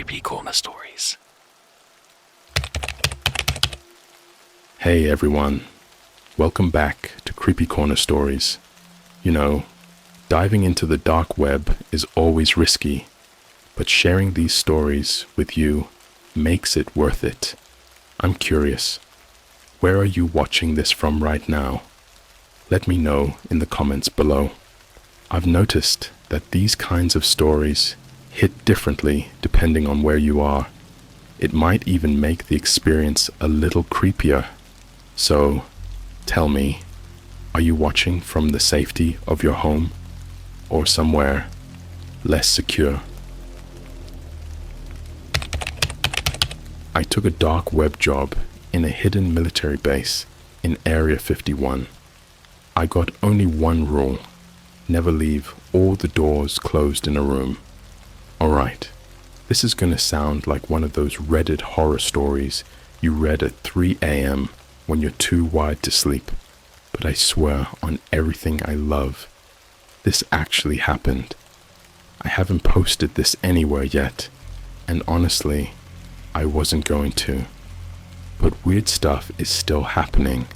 CreepyCorner stories. Hey everyone, welcome back to CreepyCorner stories. You know, diving into the dark web is always risky, but sharing these stories with you makes it worth it. I'm curious, where are you watching this from right now? Let me know in the comments below. I've noticed that these kinds of stories hit differently depending on where you are. It might even make the experience a little creepier. So, tell me, are you watching from the safety of your home or somewhere less secure? I took a dark web job in a hidden military base in Area 51. I got only one rule: never leave all the doors closed in a room. Alright, this is gonna sound like one of those Reddit horror stories you read at 3 a.m. when you're too wide to sleep, but I swear on everything I love, this actually happened. I haven't posted this anywhere yet, and honestly, I wasn't going to. But weird stuff is still happening,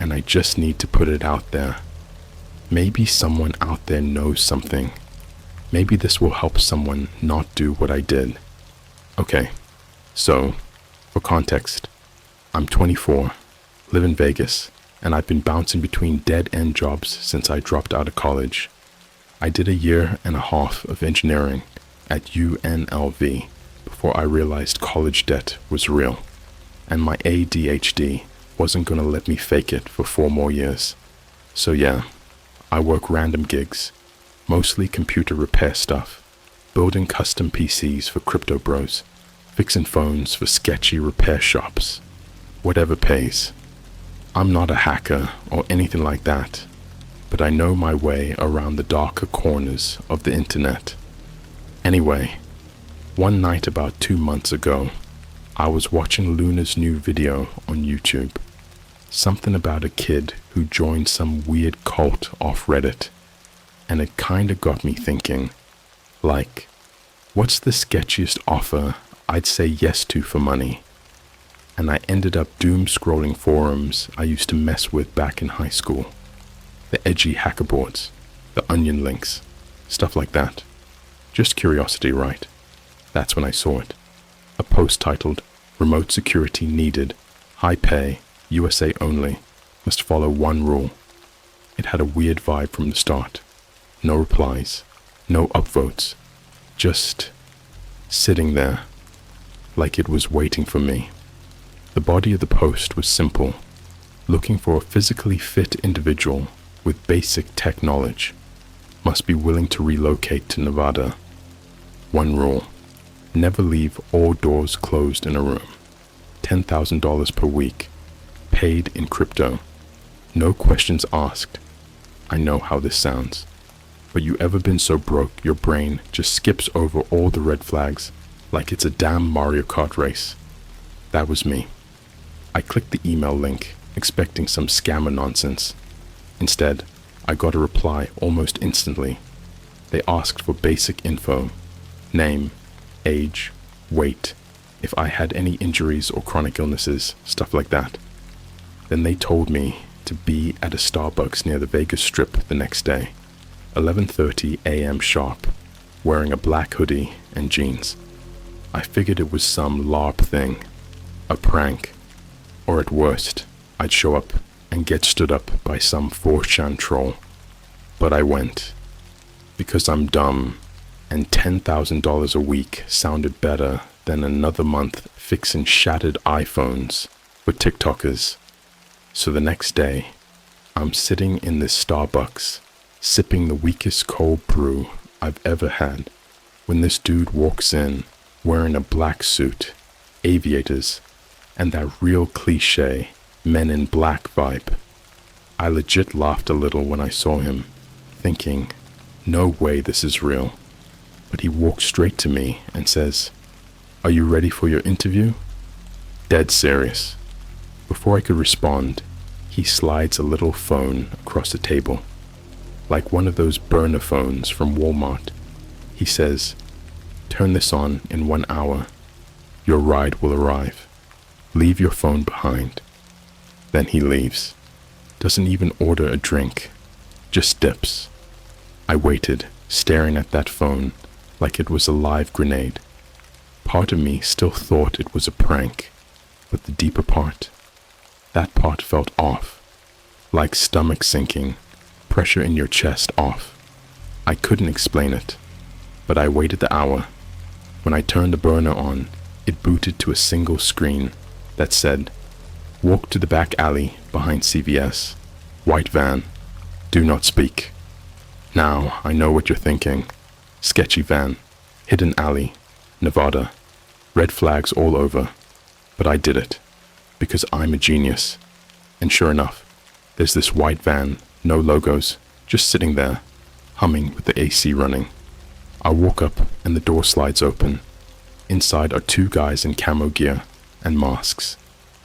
and I just need to put it out there. Maybe someone out there knows something. Maybe this will help someone not do what I did. Okay, so, for context, I'm 24, live in Vegas, and I've been bouncing between dead-end jobs since I dropped out of college. I did a year and a half of engineering at UNLV before I realized college debt was real, and my ADHD wasn't gonna let me fake it for 4 more years. So yeah, I work random gigs, mostly computer repair stuff, building custom PCs for crypto bros, fixing phones for sketchy repair shops, whatever pays. I'm not a hacker or anything like that, but I know my way around the darker corners of the internet. Anyway, one night about 2 months ago, I was watching Luna's new video on YouTube. Something about a kid who joined some weird cult off Reddit. And it kinda got me thinking, like, what's the sketchiest offer I'd say yes to for money? And I ended up doom scrolling forums I used to mess with back in high school. The edgy hacker boards, the onion links, stuff like that. Just curiosity, right? That's when I saw it. A post titled, "Remote security needed, high pay, USA only, must follow one rule." It had a weird vibe from the start. No replies, no upvotes, just sitting there, like it was waiting for me. The body of the post was simple: looking for a physically fit individual with basic tech knowledge, must be willing to relocate to Nevada. One rule: never leave all doors closed in a room. $10,000 per week, paid in crypto. No questions asked. I know how this sounds. But you ever been so broke your brain just skips over all the red flags like it's a damn Mario Kart race? That was me. I clicked the email link, expecting some scammer nonsense. Instead, I got a reply almost instantly. They asked for basic info: name, age, weight, if I had any injuries or chronic illnesses, stuff like that. Then they told me to be at a Starbucks near the Vegas Strip the next day, 11:30 a.m. sharp, wearing a black hoodie and jeans. I figured it was some LARP thing, a prank, or at worst, I'd show up and get stood up by some 4chan troll. But I went, because I'm dumb, and $10,000 a week sounded better than another month fixing shattered iPhones for TikTokers. So the next day, I'm sitting in this Starbucks, sipping the weakest cold brew I've ever had, when this dude walks in wearing a black suit, aviators, and that real cliche Men in Black vibe. I legit laughed a little when I saw him, thinking, no way this is real. But he walks straight to me and says, "Are you ready for your interview?" Dead serious. Before I could respond, he slides a little phone across the table, like one of those burner phones from Walmart. He says, Turn this on in 1 hour. Your ride will arrive. Leave your phone behind. Then he leaves. Doesn't even order a drink. Just dips. I waited, staring at that phone like it was a live grenade. Part of me still thought it was a prank, but the deeper part, that part felt off. Like stomach sinking, pressure in your chest off. I couldn't explain it, but I waited the hour. When I turned the burner on, it booted to a single screen that said, "Walk to the back alley behind CVS. White van. Do not speak." Now I know what you're thinking. Sketchy van. Hidden alley. Nevada. Red flags all over. But I did it. Because I'm a genius. And sure enough, there's this white van, no logos, just sitting there, humming with the AC running. I walk up and the door slides open. Inside are 2 guys in camo gear and masks.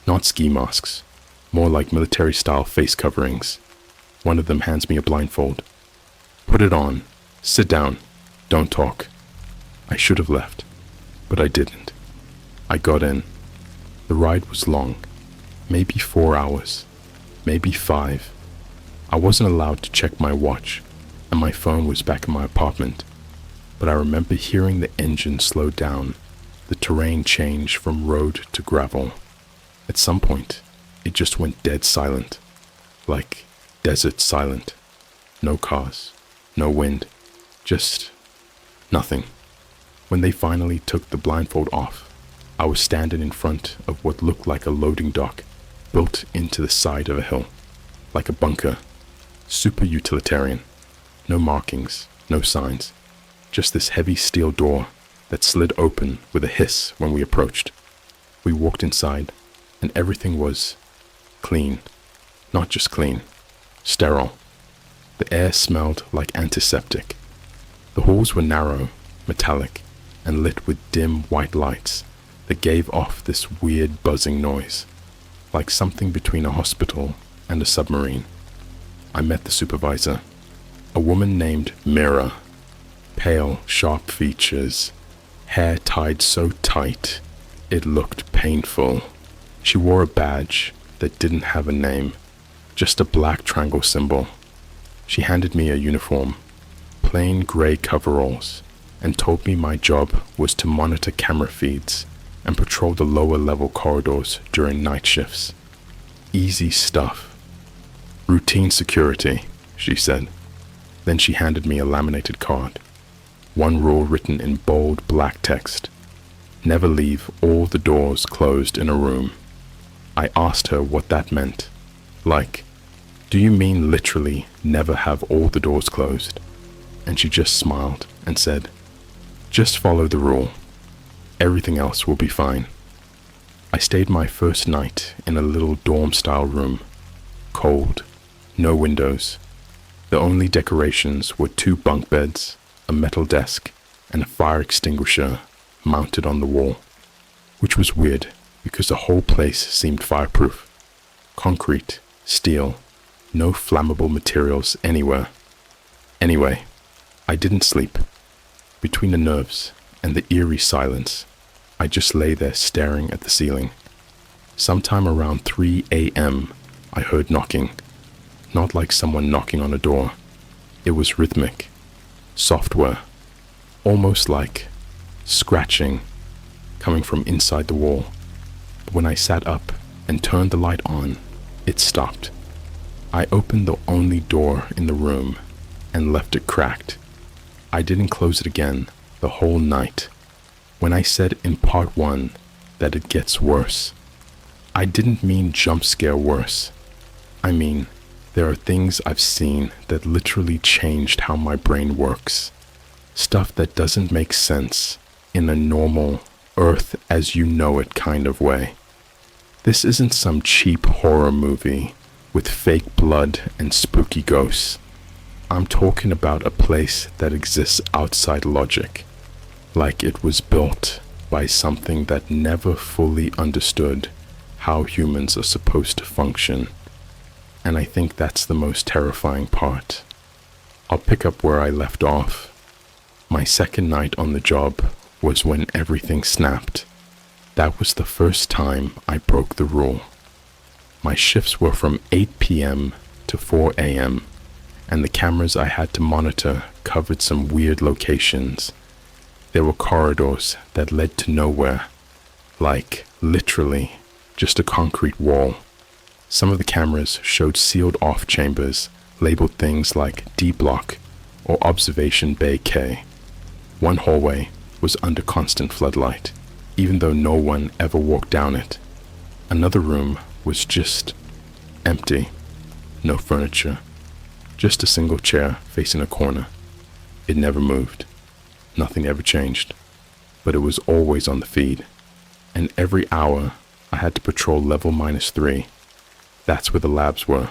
Not ski masks, more like military-style face coverings. One of them hands me a blindfold. "Put it on. Sit down. Don't talk." I should have left, but I didn't. I got in. The ride was long. Maybe 4 hours. Maybe 5. I wasn't allowed to check my watch, and my phone was back in my apartment. But I remember hearing the engine slow down, the terrain change from road to gravel. At some point, it just went dead silent, like desert silent. No cars, no wind, just nothing. When they finally took the blindfold off, I was standing in front of what looked like a loading dock built into the side of a hill, like a bunker. Super utilitarian. No markings, no signs, just this heavy steel door that slid open with a hiss when we approached. We walked inside, and everything was clean. Not just clean, sterile. The air smelled like antiseptic. The halls were narrow, metallic, and lit with dim white lights that gave off this weird buzzing noise, like something between a hospital and a submarine. I met the supervisor, a woman named Mira. Pale, sharp features, hair tied so tight it looked painful. She wore a badge that didn't have a name, just a black triangle symbol. She handed me a uniform, plain gray coveralls, and told me my job was to monitor camera feeds and patrol the lower level corridors during night shifts. Easy stuff. Routine security, she said. Then she handed me a laminated card. One rule written in bold black text. Never leave all the doors closed in a room. I asked her what that meant. Like, do you mean literally never have all the doors closed? And she just smiled and said, just follow the rule. Everything else will be fine. I stayed my first night in a little dorm-style room. Cold, no windows. The only decorations were 2 bunk beds, a metal desk, and a fire extinguisher mounted on the wall, which was weird because the whole place seemed fireproof. Concrete, steel, no flammable materials anywhere. Anyway, I didn't sleep. Between the nerves and the eerie silence, I just lay there staring at the ceiling. Sometime around 3 a.m., I heard knocking. Not like someone knocking on a door. It was rhythmic. Software. Almost like scratching coming from inside the wall. But when I sat up and turned the light on, it stopped. I opened the only door in the room and left it cracked. I didn't close it again the whole night. When I said in part 1 that it gets worse, I didn't mean jump scare worse. I mean, there are things I've seen that literally changed how my brain works. Stuff that doesn't make sense in a normal, Earth as you know it kind of way. This isn't some cheap horror movie with fake blood and spooky ghosts. I'm talking about a place that exists outside logic, like it was built by something that never fully understood how humans are supposed to function. And I think that's the most terrifying part. I'll pick up where I left off. My second night on the job was when everything snapped. That was the first time I broke the rule. My shifts were from 8 p.m. to 4 a.m., and the cameras I had to monitor covered some weird locations. There were corridors that led to nowhere, like literally just a concrete wall. Some of the cameras showed sealed off chambers labeled things like D Block or Observation Bay K. One hallway was under constant floodlight, even though no one ever walked down it. Another room was just empty. No furniture. Just a single chair facing a corner. It never moved. Nothing ever changed. But it was always on the feed. And every hour, I had to patrol level -3. That's where the labs were.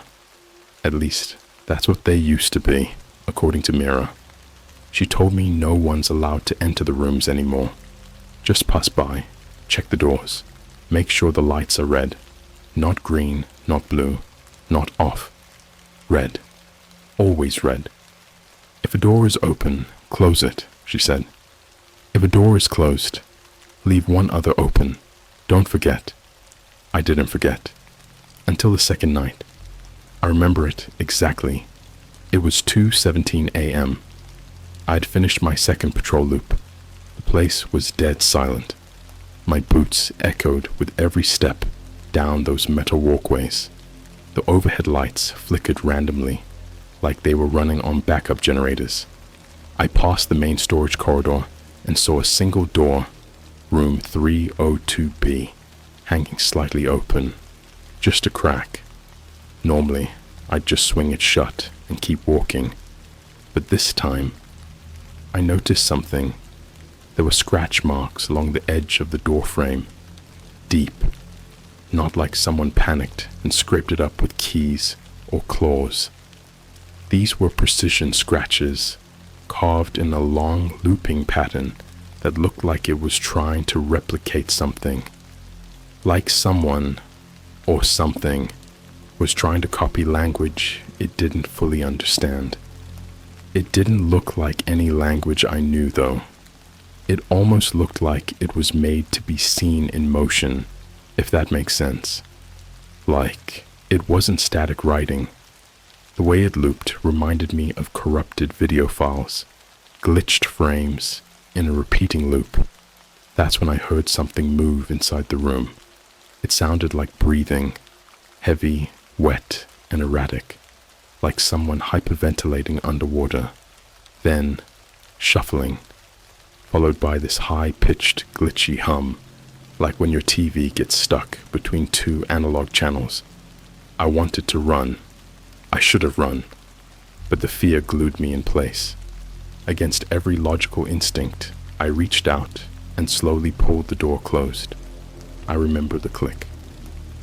At least, that's what they used to be, according to Mira. She told me no one's allowed to enter the rooms anymore. Just pass by, check the doors, make sure the lights are red. Not green, not blue, not off. Red. Always red. If a door is open, close it, she said. If a door is closed, leave one other open. Don't forget. I didn't forget. Until the second night. I remember it exactly. It was 2:17 a.m. I had finished my second patrol loop. The place was dead silent. My boots echoed with every step down those metal walkways. The overhead lights flickered randomly, like they were running on backup generators. I passed the main storage corridor and saw a single door, room 302B, hanging slightly open. Just a crack. Normally, I'd just swing it shut and keep walking. But this time, I noticed something. There were scratch marks along the edge of the door frame. Deep. Not like someone panicked and scraped it up with keys or claws. These were precision scratches, carved in a long looping pattern that looked like it was trying to replicate something. Like someone, or something, was trying to copy language it didn't fully understand. It didn't look like any language I knew, though. It almost looked like it was made to be seen in motion, if that makes sense. Like, it wasn't static writing. The way it looped reminded me of corrupted video files, glitched frames, in a repeating loop. That's when I heard something move inside the room. It sounded like breathing, heavy, wet, and erratic, like someone hyperventilating underwater. Then, shuffling, followed by this high-pitched, glitchy hum, like when your TV gets stuck between two analog channels. I wanted to run. I should have run, but the fear glued me in place. Against every logical instinct, I reached out and slowly pulled the door closed. I remember the click,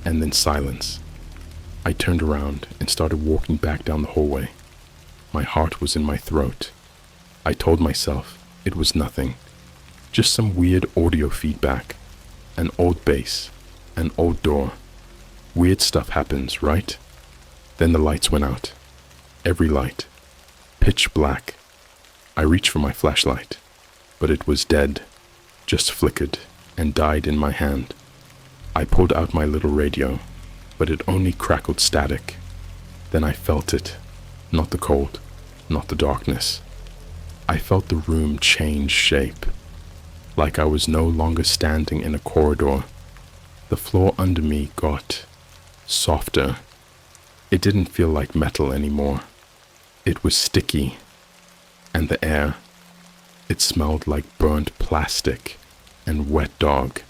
and then silence. I turned around and started walking back down the hallway. My heart was in my throat. I told myself it was nothing, just some weird audio feedback, an old bass, an old door. Weird stuff happens, right? Then the lights went out. Every light. Pitch black. I reached for my flashlight, but it was dead, just flickered and died in my hand. I pulled out my little radio, but it only crackled static. Then I felt it. Not the cold, not the darkness. I felt the room change shape, like I was no longer standing in a corridor. The floor under me got softer. It didn't feel like metal anymore. It was sticky. And the air, it smelled like burnt plastic and wet dog,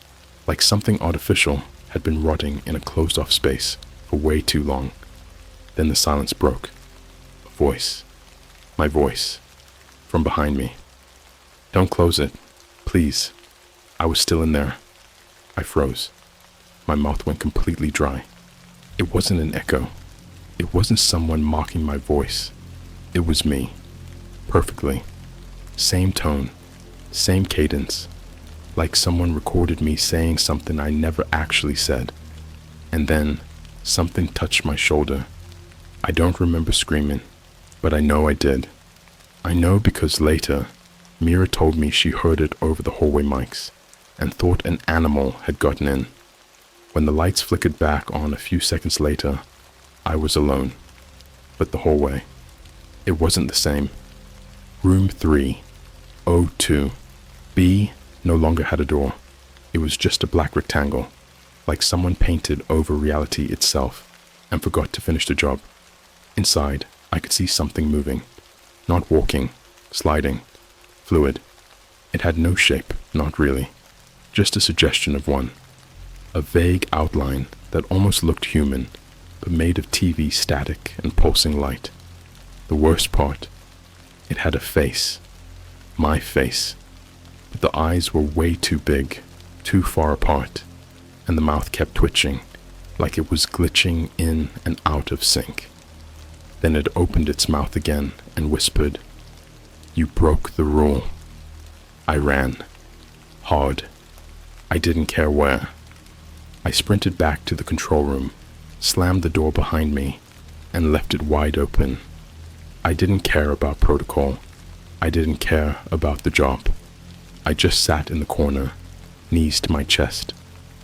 like something artificial had been rotting in a closed-off space for way too long. Then the silence broke. A voice. My voice. From behind me. Don't close it. Please. I was still in there. I froze. My mouth went completely dry. It wasn't an echo. It wasn't someone mocking my voice. It was me. Perfectly. Same tone. Same cadence. Like someone recorded me saying something I never actually said. And then, something touched my shoulder. I don't remember screaming, but I know I did. I know because later, Mira told me she heard it over the hallway mics and thought an animal had gotten in. When the lights flickered back on a few seconds later, I was alone. But the hallway, it wasn't the same. Room 302 B no longer had a door. It was just a black rectangle, like someone painted over reality itself and forgot to finish the job. Inside, I could see something moving, not walking, sliding, fluid. It had no shape, not really, just a suggestion of one. A vague outline that almost looked human, but made of TV static and pulsing light. The worst part, it had a face, my face, but the eyes were way too big, too far apart, and the mouth kept twitching, like it was glitching in and out of sync. Then it opened its mouth again and whispered, "You broke the rule." I ran. Hard. I didn't care where. I sprinted back to the control room, slammed the door behind me, and left it wide open. I didn't care about protocol. I didn't care about the job. I just sat in the corner, knees to my chest,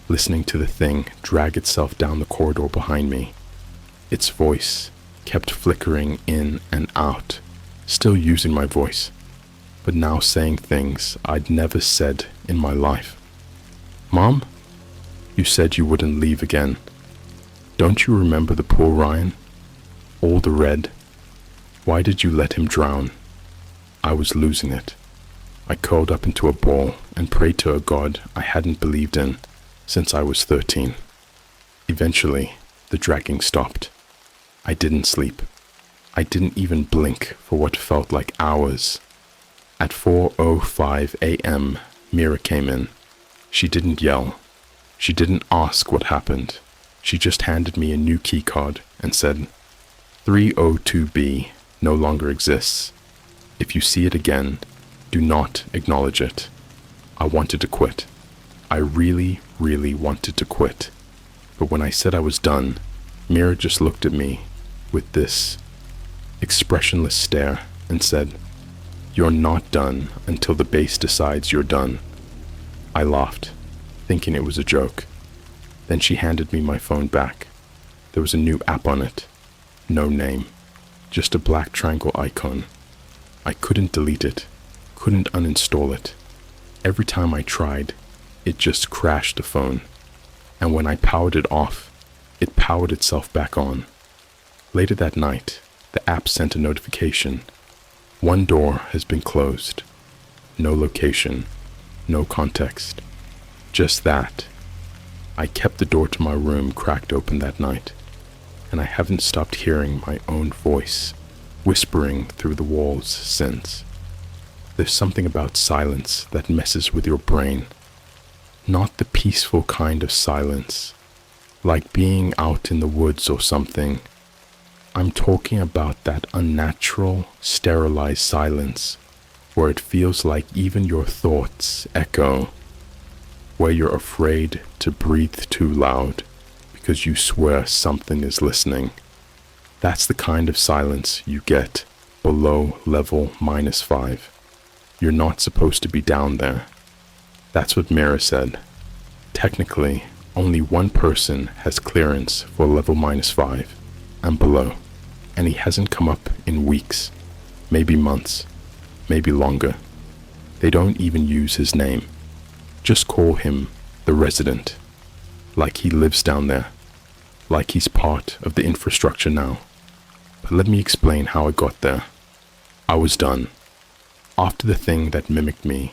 listening to the thing drag itself down the corridor behind me. Its voice kept flickering in and out, still using my voice, but now saying things I'd never said in my life. "Mom, you said you wouldn't leave again. Don't you remember the poor Ryan? All the red. Why did you let him drown?" I was losing it. I curled up into a ball and prayed to a God I hadn't believed in since I was 13. Eventually, the dragging stopped. I didn't sleep. I didn't even blink for what felt like hours. At 4:05 a.m., Mira came in. She didn't yell. She didn't ask what happened. She just handed me a new key card and said, 302B no longer exists. If you see it again, do not acknowledge it. I wanted to quit. I really, really wanted to quit. But when I said I was done, Mira just looked at me with this expressionless stare and said, "You're not done until the base decides you're done." I laughed, thinking it was a joke. Then she handed me my phone back. There was a new app on it. No name. Just a black triangle icon. I couldn't delete it. Couldn't uninstall it. Every time I tried, it just crashed the phone. And when I powered it off, it powered itself back on. Later that night, the app sent a notification. One door has been closed. No location. No context. Just that. I kept the door to my room cracked open that night, and I haven't stopped hearing my own voice whispering through the walls since. There's something about silence that messes with your brain. Not the peaceful kind of silence, like being out in the woods or something. I'm talking about that unnatural, sterilized silence, where it feels like even your thoughts echo, where you're afraid to breathe too loud because you swear something is listening. That's the kind of silence you get below level -5. You're not supposed to be down there. That's what Mira said. Technically, only one person has clearance for level -5 and below, and he hasn't come up in weeks, maybe months, maybe longer. They don't even use his name. Just call him the resident, like he lives down there, like he's part of the infrastructure now. But let me explain how I got there. I was done. After the thing that mimicked me,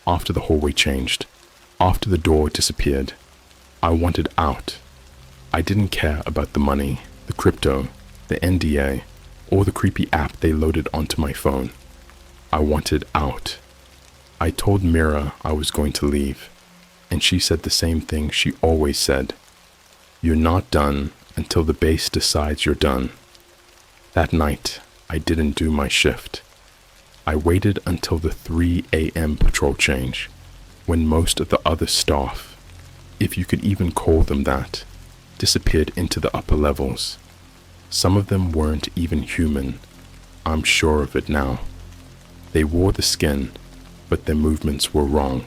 after the hallway changed, after the door disappeared, I wanted out. I didn't care about the money, the crypto, the NDA, or the creepy app they loaded onto my phone. I wanted out. I told Mira I was going to leave, and she said the same thing she always said. You're not done until the base decides you're done. That night, I didn't do my shift. I waited until the 3 a.m. patrol change, when most of the other staff, if you could even call them that, disappeared into the upper levels. Some of them weren't even human. I'm sure of it now. They wore the skin, but their movements were wrong.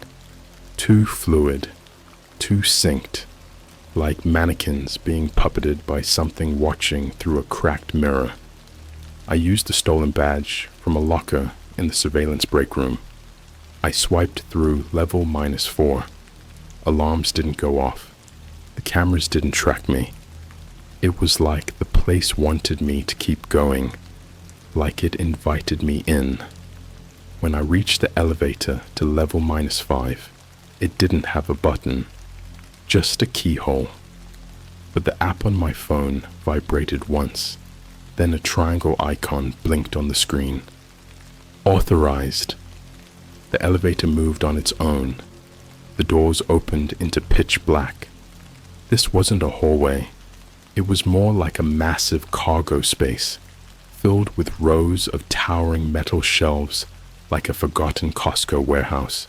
Too fluid, too synced, like mannequins being puppeted by something watching through a cracked mirror. I used the stolen badge from a locker in the surveillance break room. I swiped through level -4. Alarms didn't go off. The cameras didn't track me. It was like the place wanted me to keep going, like it invited me in. When I reached the elevator to level -5, it didn't have a button, just a keyhole. But the app on my phone vibrated once, then a triangle icon blinked on the screen. Authorized. The elevator moved on its own. The doors opened into pitch black. This wasn't a hallway. It was more like a massive cargo space, filled with rows of towering metal shelves like a forgotten Costco warehouse.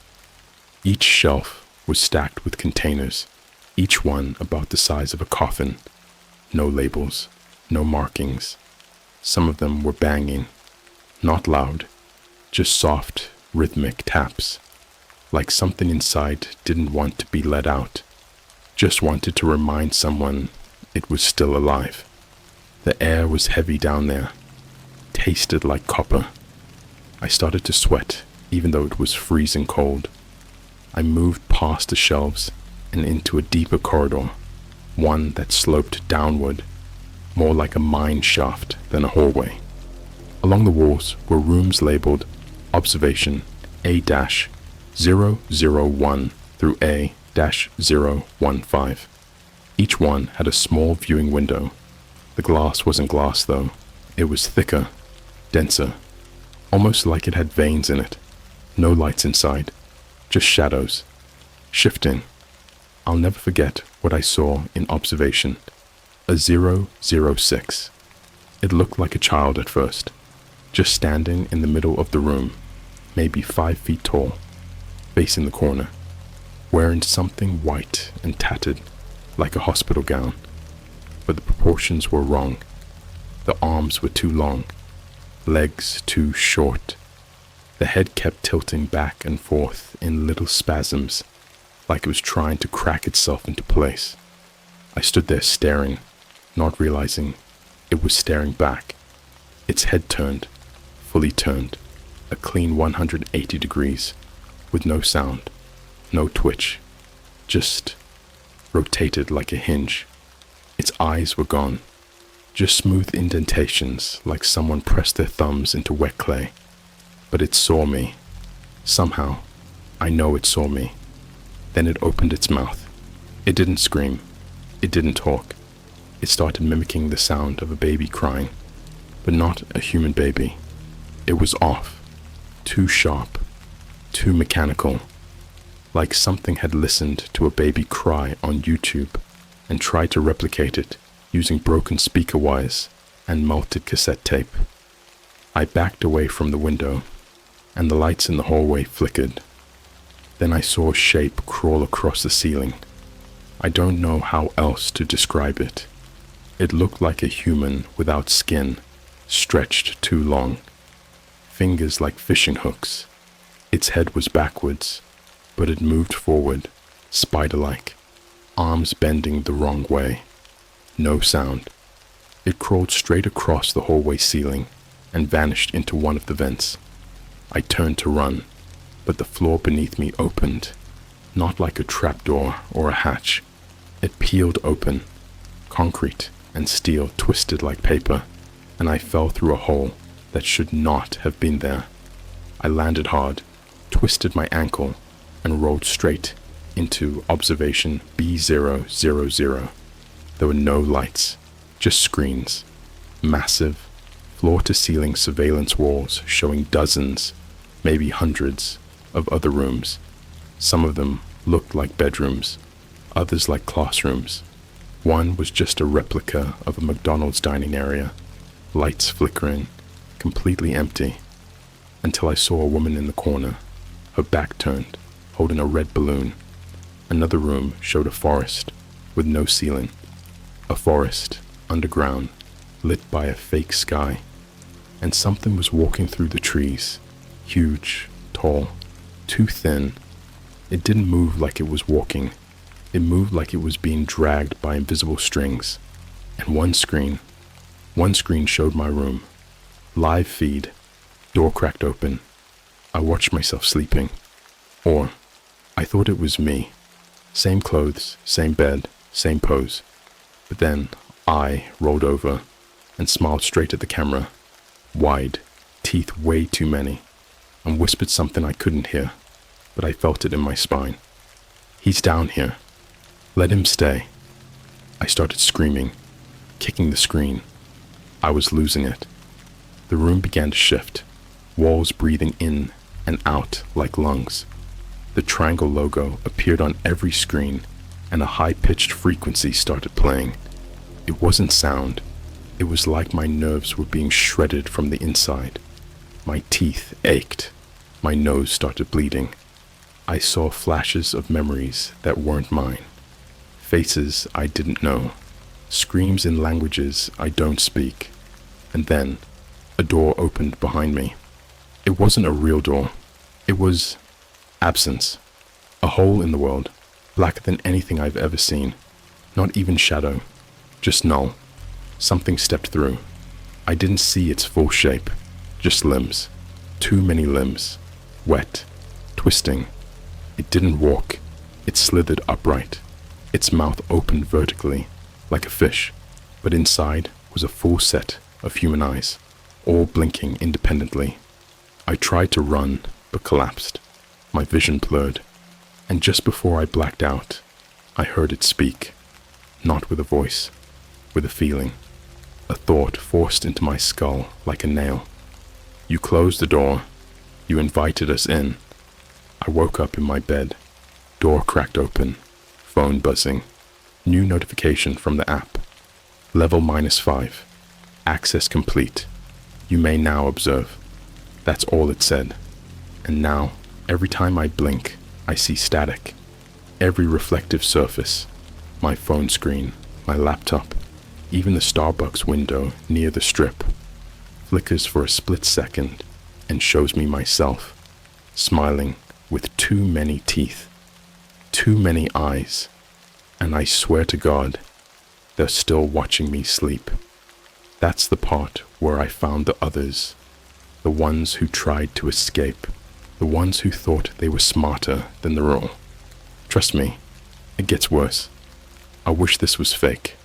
Each shelf was stacked with containers, each one about the size of a coffin. No labels, no markings. Some of them were banging, not loud, just soft, rhythmic taps, like something inside didn't want to be let out, just wanted to remind someone it was still alive. The air was heavy down there, tasted like copper. I started to sweat, even though it was freezing cold. I moved past the shelves and into a deeper corridor, one that sloped downward, more like a mine shaft than a hallway. Along the walls were rooms labeled Observation A-001 through A-015. Each one had a small viewing window. The glass wasn't glass though. It was thicker, denser, almost like it had veins in it. No lights inside, just shadows, shifting. I'll never forget what I saw in Observation. A 006. It looked like a child at first, just standing in the middle of the room, maybe 5 feet tall, facing the corner, wearing something white and tattered, like a hospital gown. But the proportions were wrong. The arms were too long, legs too short. The head kept tilting back and forth in little spasms, like it was trying to crack itself into place. I stood there staring, not realizing it was staring back. Its head turned, fully turned, a clean 180 degrees, with no sound, no twitch, just rotated like a hinge. Its eyes were gone, just smooth indentations like someone pressed their thumbs into wet clay. But it saw me. Somehow, I know it saw me. Then it opened its mouth. It didn't scream. It didn't talk. It started mimicking the sound of a baby crying, but not a human baby. It was off, too sharp, too mechanical, like something had listened to a baby cry on YouTube and tried to replicate it using broken speaker wires and melted cassette tape. I backed away from the window, and the lights in the hallway flickered. Then I saw a shape crawl across the ceiling. I don't know how else to describe it. It looked like a human without skin, stretched too long. Fingers like fishing hooks. Its head was backwards, but it moved forward, spider-like, arms bending the wrong way. No sound. It crawled straight across the hallway ceiling and vanished into one of the vents. I turned to run, but the floor beneath me opened, not like a trapdoor or a hatch. It peeled open, concrete and steel twisted like paper, and I fell through a hole that should not have been there. I landed hard, twisted my ankle, and rolled straight into Observation B000. There were no lights, just screens, massive, floor-to-ceiling surveillance walls showing dozens, maybe hundreds, of other rooms. Some of them looked like bedrooms, others like classrooms. One was just a replica of a McDonald's dining area, lights flickering, completely empty, until I saw a woman in the corner, her back turned, holding a red balloon. Another room showed a forest with no ceiling, a forest underground, lit by a fake sky, and something was walking through the trees, huge, tall, too thin. It didn't move like it was walking. It moved like it was being dragged by invisible strings. And one screen showed my room. Live feed, door cracked open. I watched myself sleeping. Or, I thought it was me. Same clothes, same bed, same pose. But then, I rolled over and smiled straight at the camera. Wide, teeth way too many, and whispered something I couldn't hear, but I felt it in my spine. He's down here. Let him stay. I started screaming, kicking the screen. I was losing it. The room began to shift, walls breathing in and out like lungs. The triangle logo appeared on every screen, and a high-pitched frequency started playing. It wasn't sound. It was like my nerves were being shredded from the inside. My teeth ached. My nose started bleeding. I saw flashes of memories that weren't mine. Faces I didn't know. Screams in languages I don't speak. And then, a door opened behind me. It wasn't a real door. It was absence. A hole in the world, blacker than anything I've ever seen. Not even shadow, just null. Something stepped through. I didn't see its full shape, just limbs. Too many limbs. Wet, twisting. It didn't walk. It slithered upright. Its mouth opened vertically, like a fish, but inside was a full set of human eyes, all blinking independently. I tried to run, but collapsed. My vision blurred, and just before I blacked out, I heard it speak, not with a voice, with a feeling. A thought forced into my skull like a nail. You closed the door. You invited us in. I woke up in my bed. Door cracked open. Phone buzzing. New notification from the app. Level -5. Access complete. You may now observe. That's all it said. And now, every time I blink, I see static. Every reflective surface. My phone screen. My laptop. Even the Starbucks window near the strip flickers for a split second and shows me myself, smiling with too many teeth, too many eyes, and I swear to God, they're still watching me sleep. That's the part where I found the others, the ones who tried to escape, the ones who thought they were smarter than the rule. Trust me, it gets worse. I wish this was fake.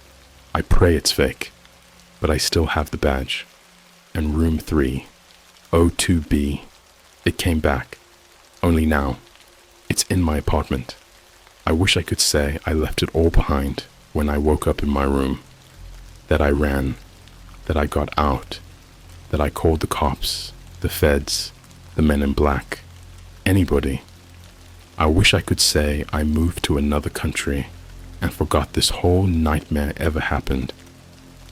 I pray it's fake, but I still have the badge. And room 3, O2B, it came back. Only now, it's in my apartment. I wish I could say I left it all behind when I woke up in my room. That I ran, that I got out, that I called the cops, the feds, the men in black, anybody. I wish I could say I moved to another country and forgot this whole nightmare ever happened,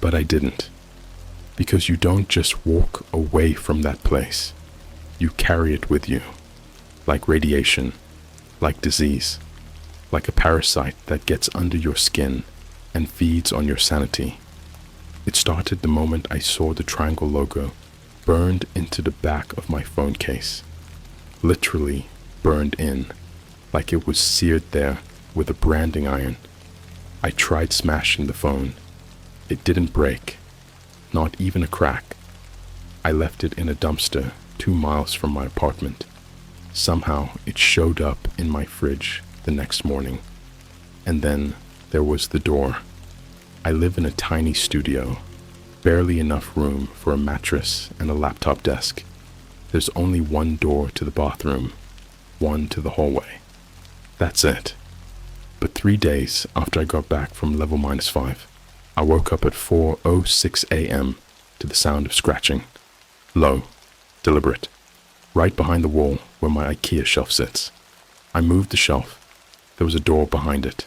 but I didn't. Because you don't just walk away from that place. You carry it with you, like radiation, like disease, like a parasite that gets under your skin and feeds on your sanity. It started the moment I saw the triangle logo burned into the back of my phone case. Literally burned in, like it was seared there with a branding iron. I tried smashing the phone. It didn't break, not even a crack. I left it in a dumpster 2 miles from my apartment. Somehow it showed up in my fridge the next morning. And then there was the door. I live in a tiny studio, barely enough room for a mattress and a laptop desk. There's only one door to the bathroom, one to the hallway. That's it. But 3 days after I got back from level -5, I woke up at 4:06 a.m. to the sound of scratching. Low, deliberate, right behind the wall where my IKEA shelf sits. I moved the shelf. There was a door behind it.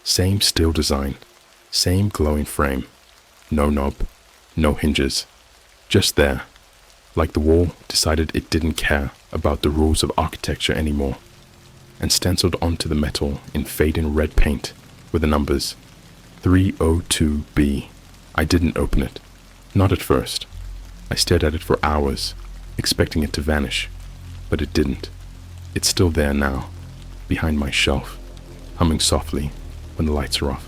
Same steel design, same glowing frame. No knob, no hinges. Just there, like the wall decided it didn't care about the rules of architecture anymore. And stenciled onto the metal in fading red paint were the numbers 302B. I didn't open it. Not at first. I stared at it for hours, expecting it to vanish, but it didn't. It's still there now, behind my shelf, humming softly when the lights are off,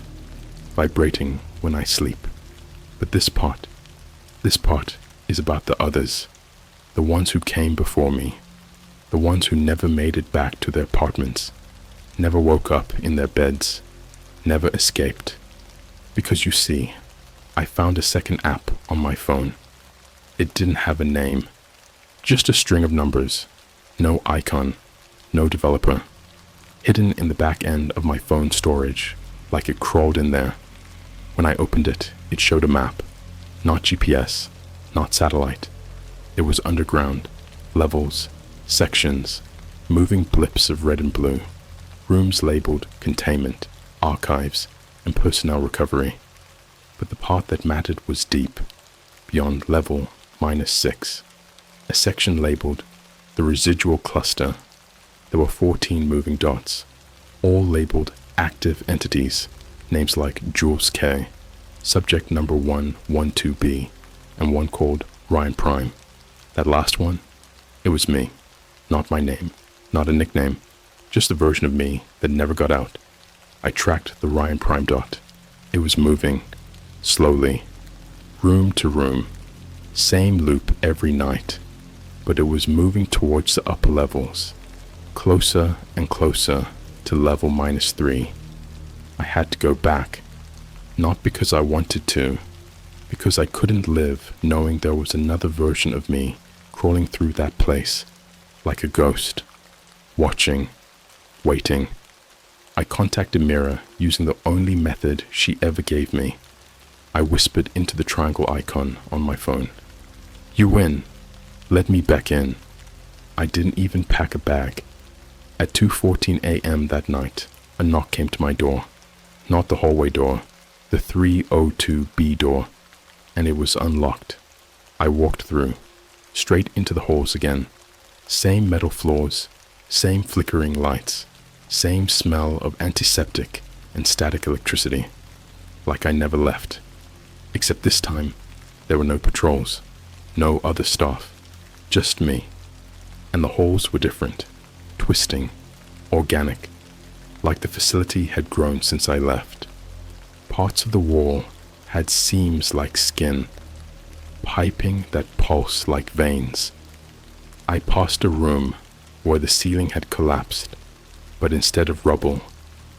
vibrating when I sleep. But this part is about the others, the ones who came before me, the ones who never made it back to their apartments, never woke up in their beds, never escaped. Because you see, I found a second app on my phone. It didn't have a name, just a string of numbers, no icon, no developer, hidden in the back end of my phone storage, like it crawled in there. When I opened it, it showed a map, not GPS, not satellite. It was underground, levels, sections, moving blips of red and blue, rooms labeled containment, archives, and personnel recovery. But the part that mattered was deep, beyond level -6, a section labeled the residual cluster. There were 14 moving dots, all labeled active entities, names like Jules K, subject number 112B, and one called Ryan Prime. That last one, it was me. Not my name, not a nickname, just a version of me that never got out. I tracked the Ryan Prime dot. It was moving, slowly, room to room, same loop every night, but it was moving towards the upper levels, closer and closer to level -3. I had to go back, not because I wanted to, because I couldn't live knowing there was another version of me crawling through that place, like a ghost, watching, waiting. I contacted Mira using the only method she ever gave me. I whispered into the triangle icon on my phone. "You win. Let me back in." I didn't even pack a bag. At 2:14 a.m. that night, a knock came to my door. Not the hallway door, the 302B door, and it was unlocked. I walked through, straight into the halls again. Same metal floors, same flickering lights, same smell of antiseptic and static electricity. Like I never left. Except this time, there were no patrols, no other staff, just me. And the halls were different, twisting, organic, like the facility had grown since I left. Parts of the wall had seams like skin, piping that pulse like veins. I passed a room where the ceiling had collapsed, but instead of rubble,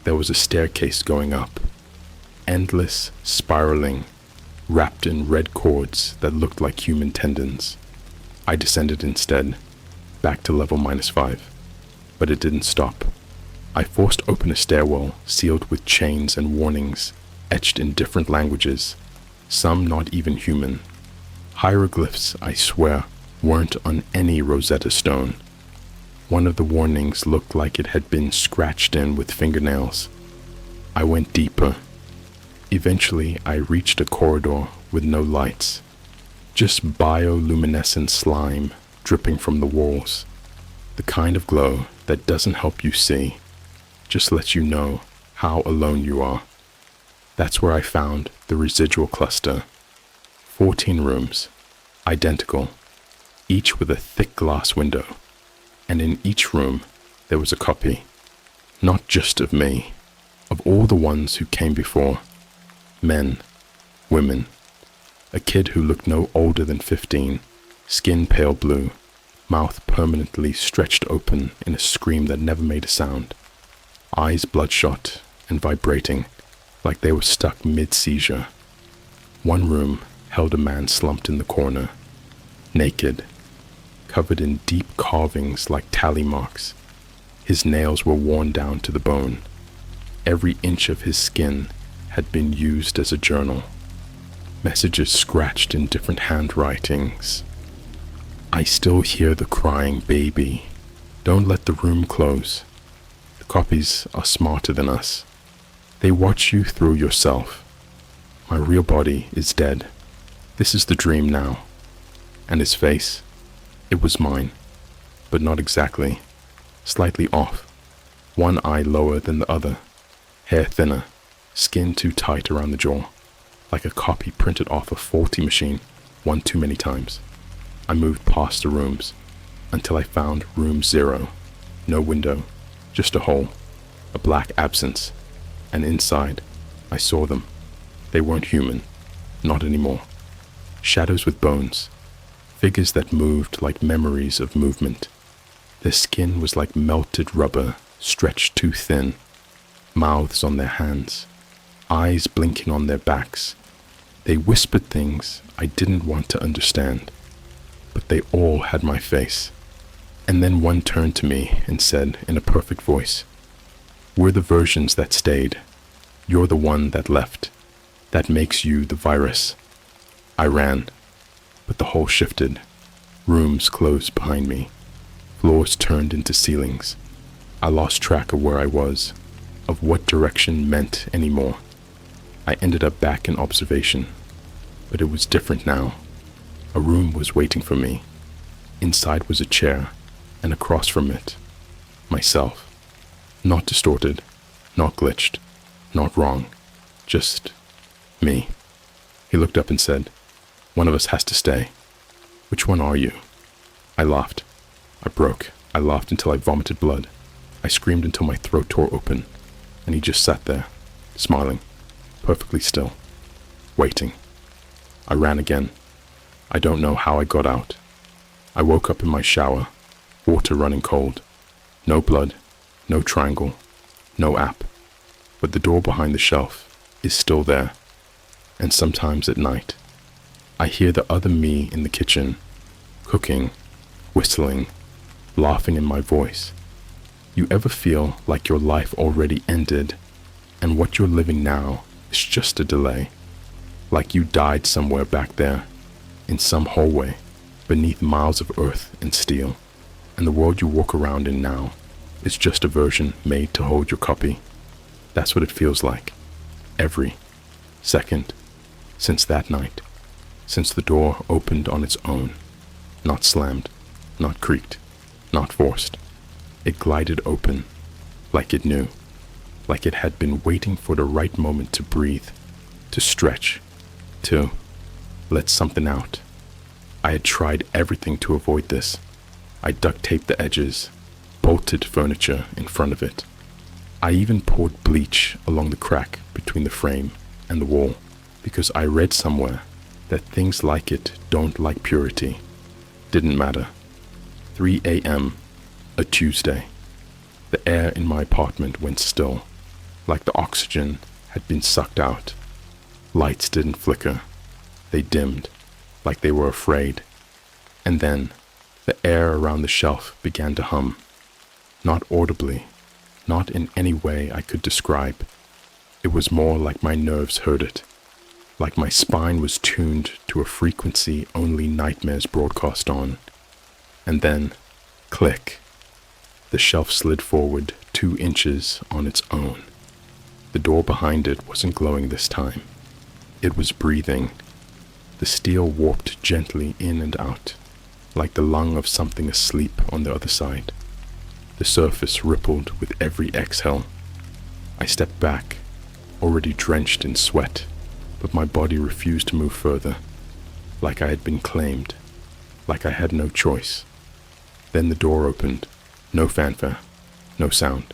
there was a staircase going up, endless, spiraling, wrapped in red cords that looked like human tendons. I descended instead, back to level -5, but it didn't stop. I forced open a stairwell sealed with chains and warnings, etched in different languages, some not even human. Hieroglyphs, I swear, weren't on any Rosetta Stone. One of the warnings looked like it had been scratched in with fingernails. I went deeper. Eventually, I reached a corridor with no lights, just bioluminescent slime dripping from the walls. The kind of glow that doesn't help you see, just lets you know how alone you are. That's where I found the residual cluster. 14 rooms, identical, each with a thick glass window. And in each room, there was a copy, not just of me, of all the ones who came before. Men, women, a kid who looked no older than 15, skin pale blue, mouth permanently stretched open in a scream that never made a sound, eyes bloodshot and vibrating like they were stuck mid-seizure. One room held a man slumped in the corner, naked, covered in deep carvings like tally marks. His nails were worn down to the bone. Every inch of his skin had been used as a journal. Messages scratched in different handwritings. I still hear the crying baby. Don't let the room close. The copies are smarter than us. They watch you through yourself. My real body is dead. This is the dream now. And his face, it was mine, but not exactly. Slightly off. One eye lower than the other. Hair thinner. Skin too tight around the jaw. Like a copy printed off a faulty machine, one too many times. I moved past the rooms until I found room 0. No window, just a hole, a black absence, and inside, I saw them. They weren't human, not anymore. Shadows with bones, figures that moved like memories of movement. Their skin was like melted rubber, stretched too thin. Mouths on their hands, eyes blinking on their backs. They whispered things I didn't want to understand, but they all had my face. And then one turned to me and said in a perfect voice, "We're the versions that stayed. You're the one that left. That makes you the virus." I ran, but the hole shifted. Rooms closed behind me. Floors turned into ceilings. I lost track of where I was, of what direction meant anymore. I ended up back in observation, but it was different now. A room was waiting for me. Inside was a chair, and across from it, myself. Not distorted, not glitched, not wrong, just me. He looked up and said, "One of us has to stay. Which one are you?" I laughed. I broke. I laughed until I vomited blood. I screamed until my throat tore open, and he just sat there, smiling, perfectly still, waiting. I ran again. I don't know how I got out. I woke up in my shower, water running cold. No blood, no triangle, no app. But the door behind the shelf is still there. And sometimes at night, I hear the other me in the kitchen, cooking, whistling, laughing in my voice. You ever feel like your life already ended, and what you're living now is just a delay? Like you died somewhere back there, in some hallway, beneath miles of earth and steel, and the world you walk around in now is just a version made to hold your copy. That's what it feels like. Every second, since that night, since the door opened on its own, not slammed, not creaked, not forced. It glided open, like it knew, like it had been waiting for the right moment to breathe, to stretch, to let something out. I had tried everything to avoid this. I duct taped the edges, bolted furniture in front of it. I even poured bleach along the crack between the frame and the wall, because I read somewhere that things like it don't like purity. Didn't matter. 3 a.m., a Tuesday. The air in my apartment went still, like the oxygen had been sucked out. Lights didn't flicker. They dimmed, like they were afraid. And then, the air around the shelf began to hum. Not audibly, not in any way I could describe. It was more like my nerves heard it, like my spine was tuned to a frequency only nightmares broadcast on. And then, click. The shelf slid forward 2 inches on its own. The door behind it wasn't glowing this time. It was breathing. The steel warped gently in and out, like the lung of something asleep on the other side. The surface rippled with every exhale. I stepped back, already drenched in sweat, but my body refused to move further, like I had been claimed, like I had no choice. Then the door opened. No fanfare, no sound,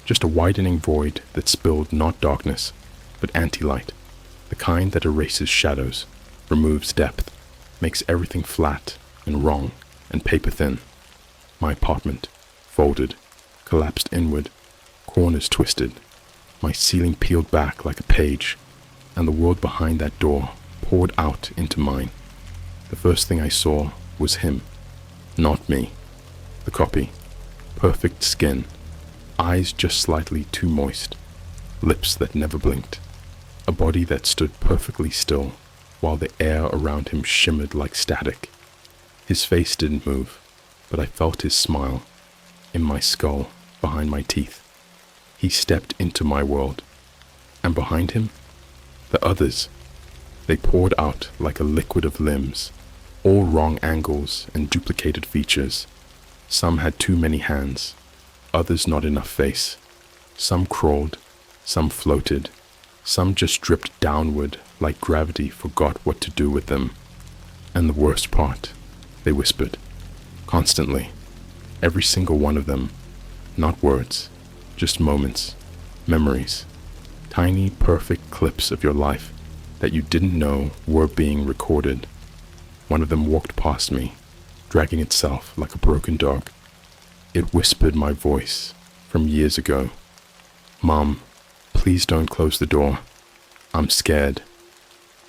just a widening void that spilled not darkness, but anti-light, the kind that erases shadows, removes depth, makes everything flat and wrong and paper-thin. My apartment, folded, collapsed inward, corners twisted, my ceiling peeled back like a page, and the world behind that door poured out into mine. The first thing I saw was him, not me, the copy. Perfect skin, eyes just slightly too moist, lips that never blinked, a body that stood perfectly still while the air around him shimmered like static. His face didn't move, but I felt his smile, in my skull, behind my teeth. He stepped into my world, and behind him, the others. They poured out like a liquid of limbs, all wrong angles and duplicated features. Some had too many hands, others not enough face. Some crawled, some floated, some just dripped downward like gravity forgot what to do with them. And the worst part, they whispered, constantly, every single one of them, Not words, just moments, memories, tiny perfect clips of your life that you didn't know were being recorded. One of them walked past me, dragging itself like a broken dog. It whispered my voice from years ago. "Mom, please don't close the door. I'm scared."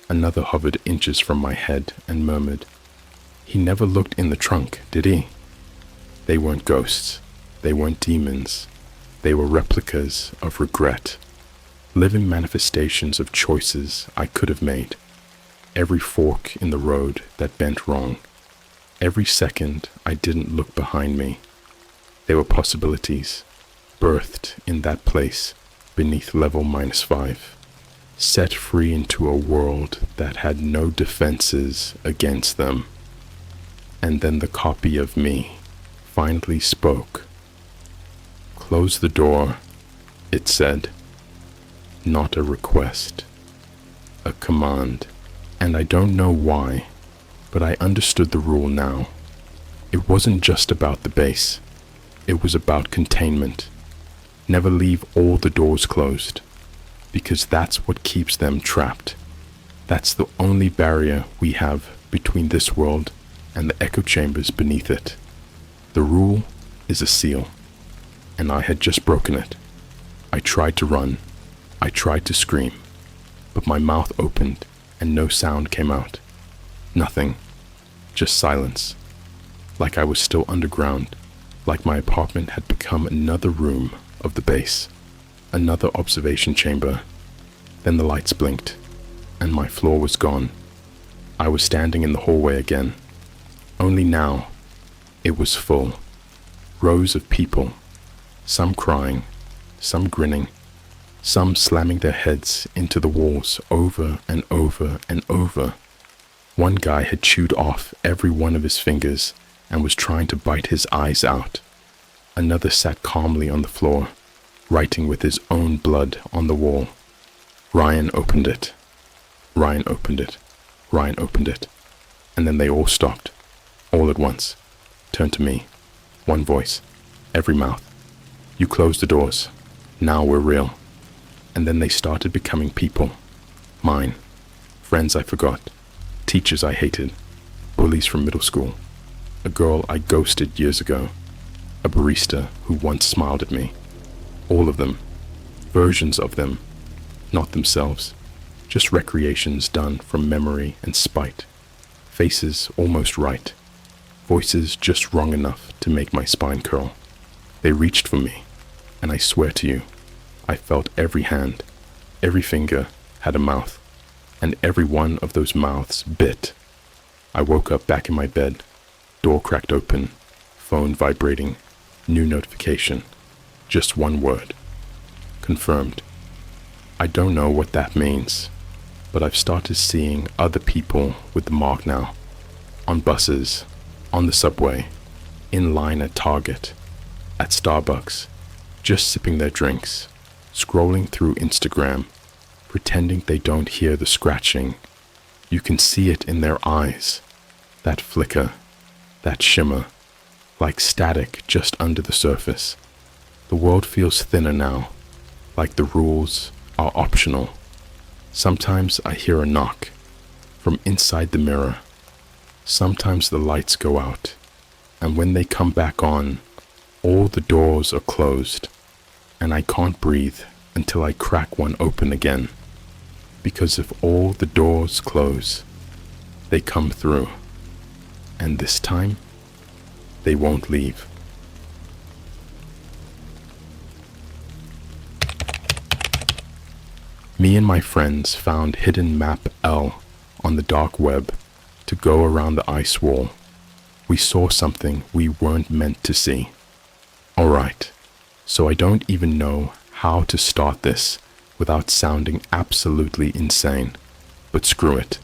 Another hovered inches from my head and murmured, "He never looked in the trunk, did he?" They weren't ghosts. They weren't demons. They were replicas of regret, living manifestations of choices I could have made. Every fork in the road that bent wrong. Every second I didn't look behind me. There were possibilities, birthed in that place beneath level -5, set free into a world that had no defenses against them. And then the copy of me finally spoke. "Close the door," it said. Not a request, a command. And I don't know why, but I understood the rule now. It wasn't just about the base. It was about containment. Never leave all the doors closed, because that's what keeps them trapped. That's the only barrier we have between this world and the echo chambers beneath it. The rule is a seal, and I had just broken it. I tried to run. I tried to scream, but my mouth opened and no sound came out. Nothing, just silence. Like I was still underground, like my apartment had become another room of the base, another observation chamber. Then the lights blinked, and my floor was gone. I was standing in the hallway again. Only now, it was full. Rows of people, some crying, some grinning, some slamming their heads into the walls over and over and over. One guy had chewed off every one of his fingers and was trying to bite his eyes out. Another sat calmly on the floor, writing with his own blood on the wall. Ryan opened it. Ryan opened it. Ryan opened it. And then they all stopped, all at once, turned to me. One voice, every mouth. "You closed the doors. Now we're real." And then they started becoming people. Mine. Friends I forgot. Teachers I hated. Bullies from middle school. A girl I ghosted years ago. A barista who once smiled at me. All of them. Versions of them. Not themselves. Just recreations done from memory and spite. Faces almost right. Voices just wrong enough to make my spine curl. They reached for me, and I swear to you, I felt every hand, every finger had a mouth, and every one of those mouths bit. I woke up back in my bed, door cracked open, phone vibrating, new notification, just one word. Confirmed. I don't know what that means, but I've started seeing other people with the mark now. On buses, on the subway, in line at Target, at Starbucks, just sipping their drinks, scrolling through Instagram, pretending they don't hear the scratching. You can see it in their eyes, that flicker, that shimmer, like static just under the surface. The world feels thinner now, like the rules are optional. Sometimes I hear a knock from inside the mirror. Sometimes the lights go out, and when they come back on, all the doors are closed, and I can't breathe until I crack one open again. Because if all the doors close, they come through, and this time, they won't leave. Me and my friends found hidden map L on the dark web to go around the ice wall. We saw something we weren't meant to see. Alright, so I don't even know how to start this without sounding absolutely insane, but screw it.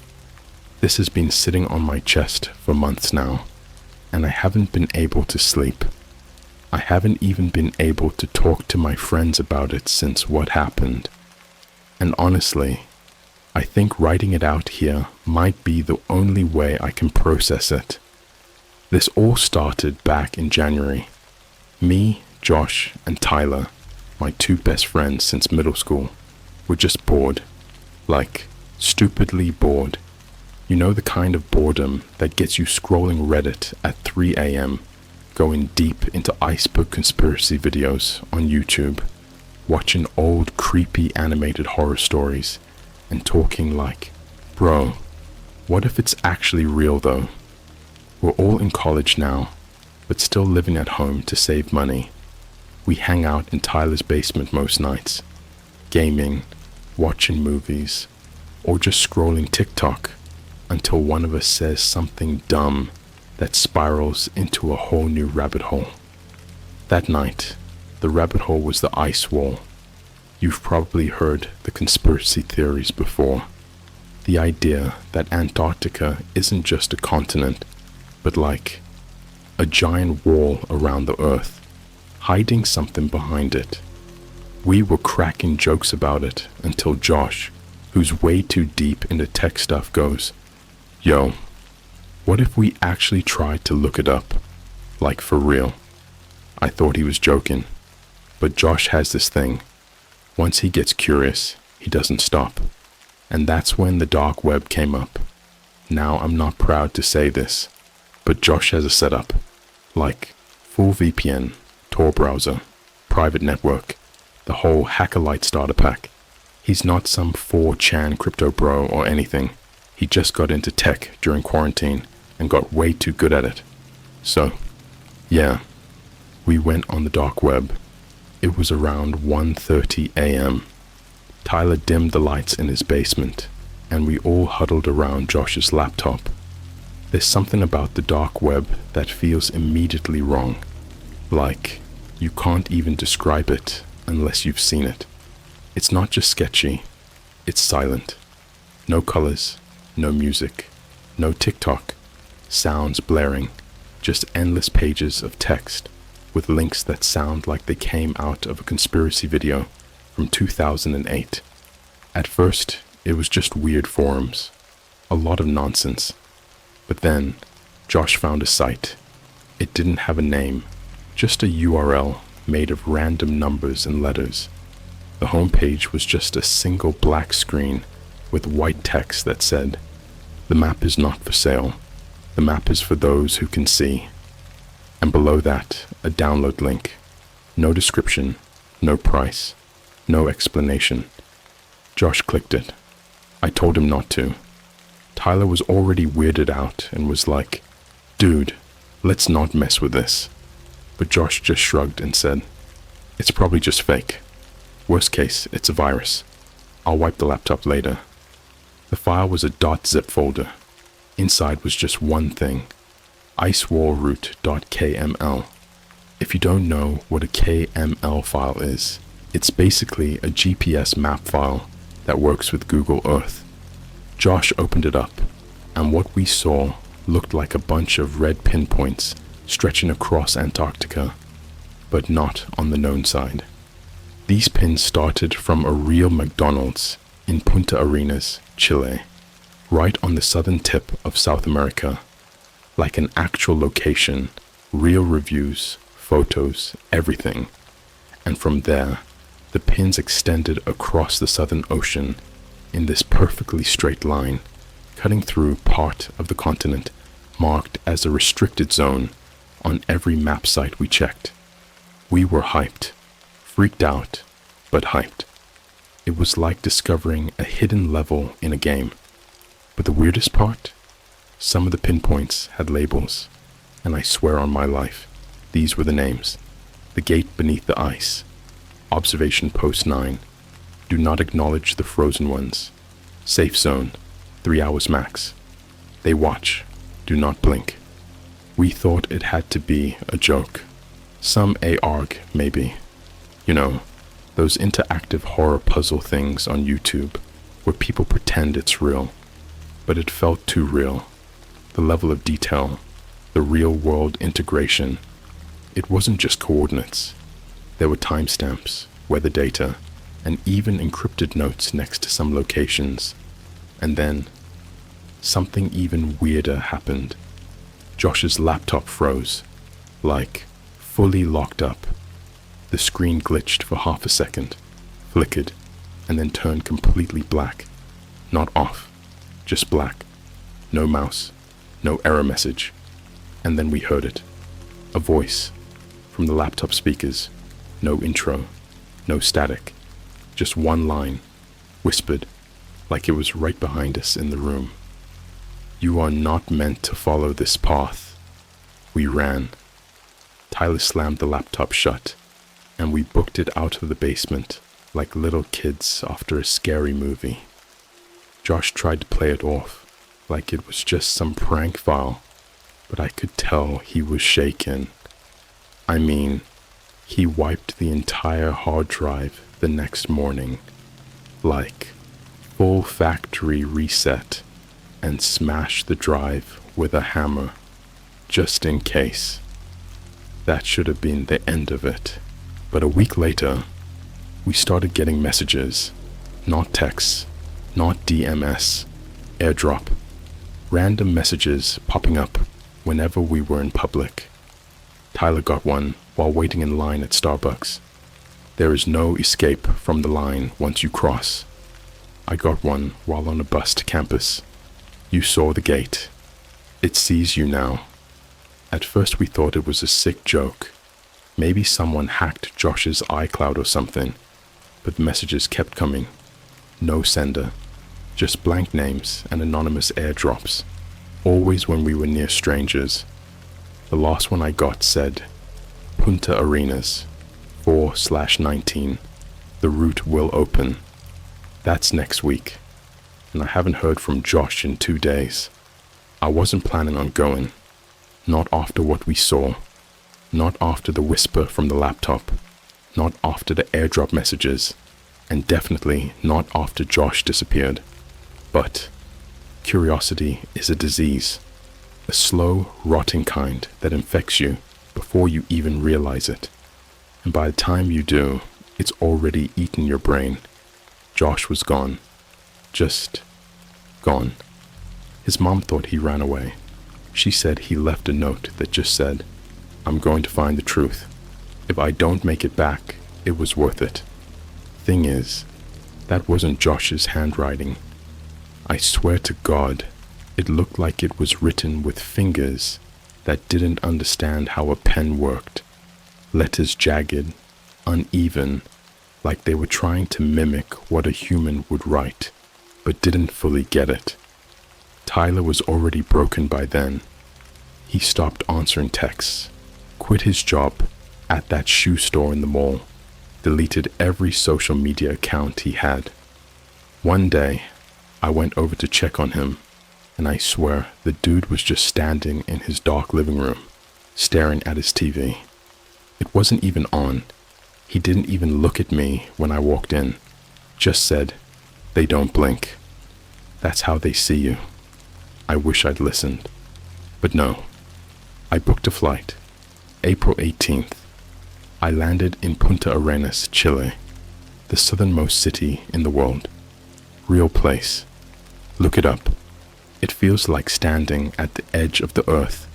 This has been sitting on my chest for months now, and I haven't been able to sleep. I haven't even been able to talk to my friends about it since what happened. And honestly, I think writing it out here might be the only way I can process it. This all started back in January. Me Josh and Tyler, my two best friends since middle school, were just bored. Like, stupidly bored. You know, the kind of boredom that gets you scrolling Reddit at 3 a.m., going deep into iceberg conspiracy videos on YouTube, watching old creepy animated horror stories, and talking like, bro, what if it's actually real though? We're all in college now, but still living at home to save money. We hang out in Tyler's basement most nights, gaming, watching movies, or just scrolling TikTok until one of us says something dumb that spirals into a whole new rabbit hole. That night, the rabbit hole was the ice wall. You've probably heard the conspiracy theories before. The idea that Antarctica isn't just a continent, but like a giant wall around the Earth, hiding something behind it. We were cracking jokes about it until Josh, who's way too deep into tech stuff, goes, "Yo, what if we actually tried to look it up? Like for real?" I thought he was joking, but Josh has this thing. Once he gets curious, he doesn't stop. And that's when the dark web came up. Now, I'm not proud to say this, but Josh has a setup. Like, full VPN, Tor browser, private network, the whole Hackerlight starter pack. He's not some 4chan crypto bro or anything. He just got into tech during quarantine and got way too good at it. So, yeah, we went on the dark web. It was around 1:30 a.m. Tyler dimmed the lights in his basement, and we all huddled around Josh's laptop. There's something about the dark web that feels immediately wrong. Like, you can't even describe it unless you've seen it. It's not just sketchy, it's silent. No colors, no music, no TikTok, sounds blaring, just endless pages of text with links that sound like they came out of a conspiracy video from 2008. At first, it was just weird forums, a lot of nonsense. But then, Josh found a site. It didn't have a name, just a URL made of random numbers and letters. The homepage was just a single black screen with white text that said, "The map is not for sale. The map is for those who can see." And below that, a download link. No description, no price, no explanation. Josh clicked it. I told him not to. Tyler was already weirded out and was like, "Dude, let's not mess with this." But Josh just shrugged and said, "It's probably just fake. Worst case, it's a virus. I'll wipe the laptop later." The file was a .zip folder. Inside was just one thing, icewallroute.kml. If you don't know what a KML file is, it's basically a GPS map file that works with Google Earth. Josh opened it up, and what we saw looked like a bunch of red pinpoints stretching across Antarctica, but not on the known side. These pins started from a real McDonald's in Punta Arenas, Chile, right on the southern tip of South America, like an actual location, real reviews, photos, everything. And from there, the pins extended across the Southern Ocean in this perfectly straight line, cutting through part of the continent marked as a restricted zone on every map site we checked. We were hyped, freaked out, but hyped. It was like discovering a hidden level in a game. But the weirdest part? Some of the pinpoints had labels, and I swear on my life, these were the names. The gate beneath the ice. Observation post 9. Do not acknowledge the frozen ones. Safe zone. 3 hours max. They watch. Do not blink. We thought it had to be a joke. Some ARG, maybe. You know, those interactive horror puzzle things on YouTube where people pretend it's real. But it felt too real. The level of detail, the real-world integration. It wasn't just coordinates. There were timestamps, weather data, and even encrypted notes next to some locations. And then, something even weirder happened. Josh's laptop froze, like fully locked up. The screen glitched for half a second, flickered, and then turned completely black. Not off, just black. No mouse, no error message. And then we heard it. A voice from the laptop speakers. No intro, no static. Just one line, whispered, like it was right behind us in the room. You are not meant to follow this path. We ran. Tyler slammed the laptop shut, and we booked it out of the basement like little kids after a scary movie. Josh tried to play it off like it was just some prank file, but I could tell he was shaken. I mean, he wiped the entire hard drive the next morning, like full factory reset, and smashed the drive with a hammer, just in case. That should have been the end of it. But a week later, we started getting messages, not texts, not DMS, airdrop, random messages popping up whenever we were in public. Tyler got one while waiting in line at Starbucks. There is no escape from the line once you cross. I got one while on a bus to campus. You saw the gate. It sees you now. At first we thought it was a sick joke. Maybe someone hacked Josh's iCloud or something, but messages kept coming. No sender, just blank names and anonymous airdrops, always when we were near strangers. The last one I got said, Punta Arenas, 4/19, the route will open. That's next week, and I haven't heard from Josh in 2 days. I wasn't planning on going, not after what we saw. Not after the whisper from the laptop, not after the airdrop messages, and definitely not after Josh disappeared. But curiosity is a disease, a slow, rotting kind that infects you before you even realize it. And by the time you do, it's already eaten your brain. Josh was gone. Just gone. His mom thought he ran away. She said he left a note that just said, I'm going to find the truth. If I don't make it back, it was worth it. Thing is, that wasn't Josh's handwriting. I swear to God, it looked like it was written with fingers that didn't understand how a pen worked. Letters jagged, uneven, like they were trying to mimic what a human would write, but didn't fully get it. Tyler was already broken by then. He stopped answering texts, quit his job at that shoe store in the mall, deleted every social media account he had. One day, I went over to check on him, and I swear the dude was just standing in his dark living room, staring at his TV. It wasn't even on. He didn't even look at me when I walked in, just said, "They don't blink. That's how they see you." I wish I'd listened. But no. I booked a flight. April 18th. I landed in Punta Arenas, Chile, the southernmost city in the world. Real place. Look it up. It feels like standing at the edge of the earth.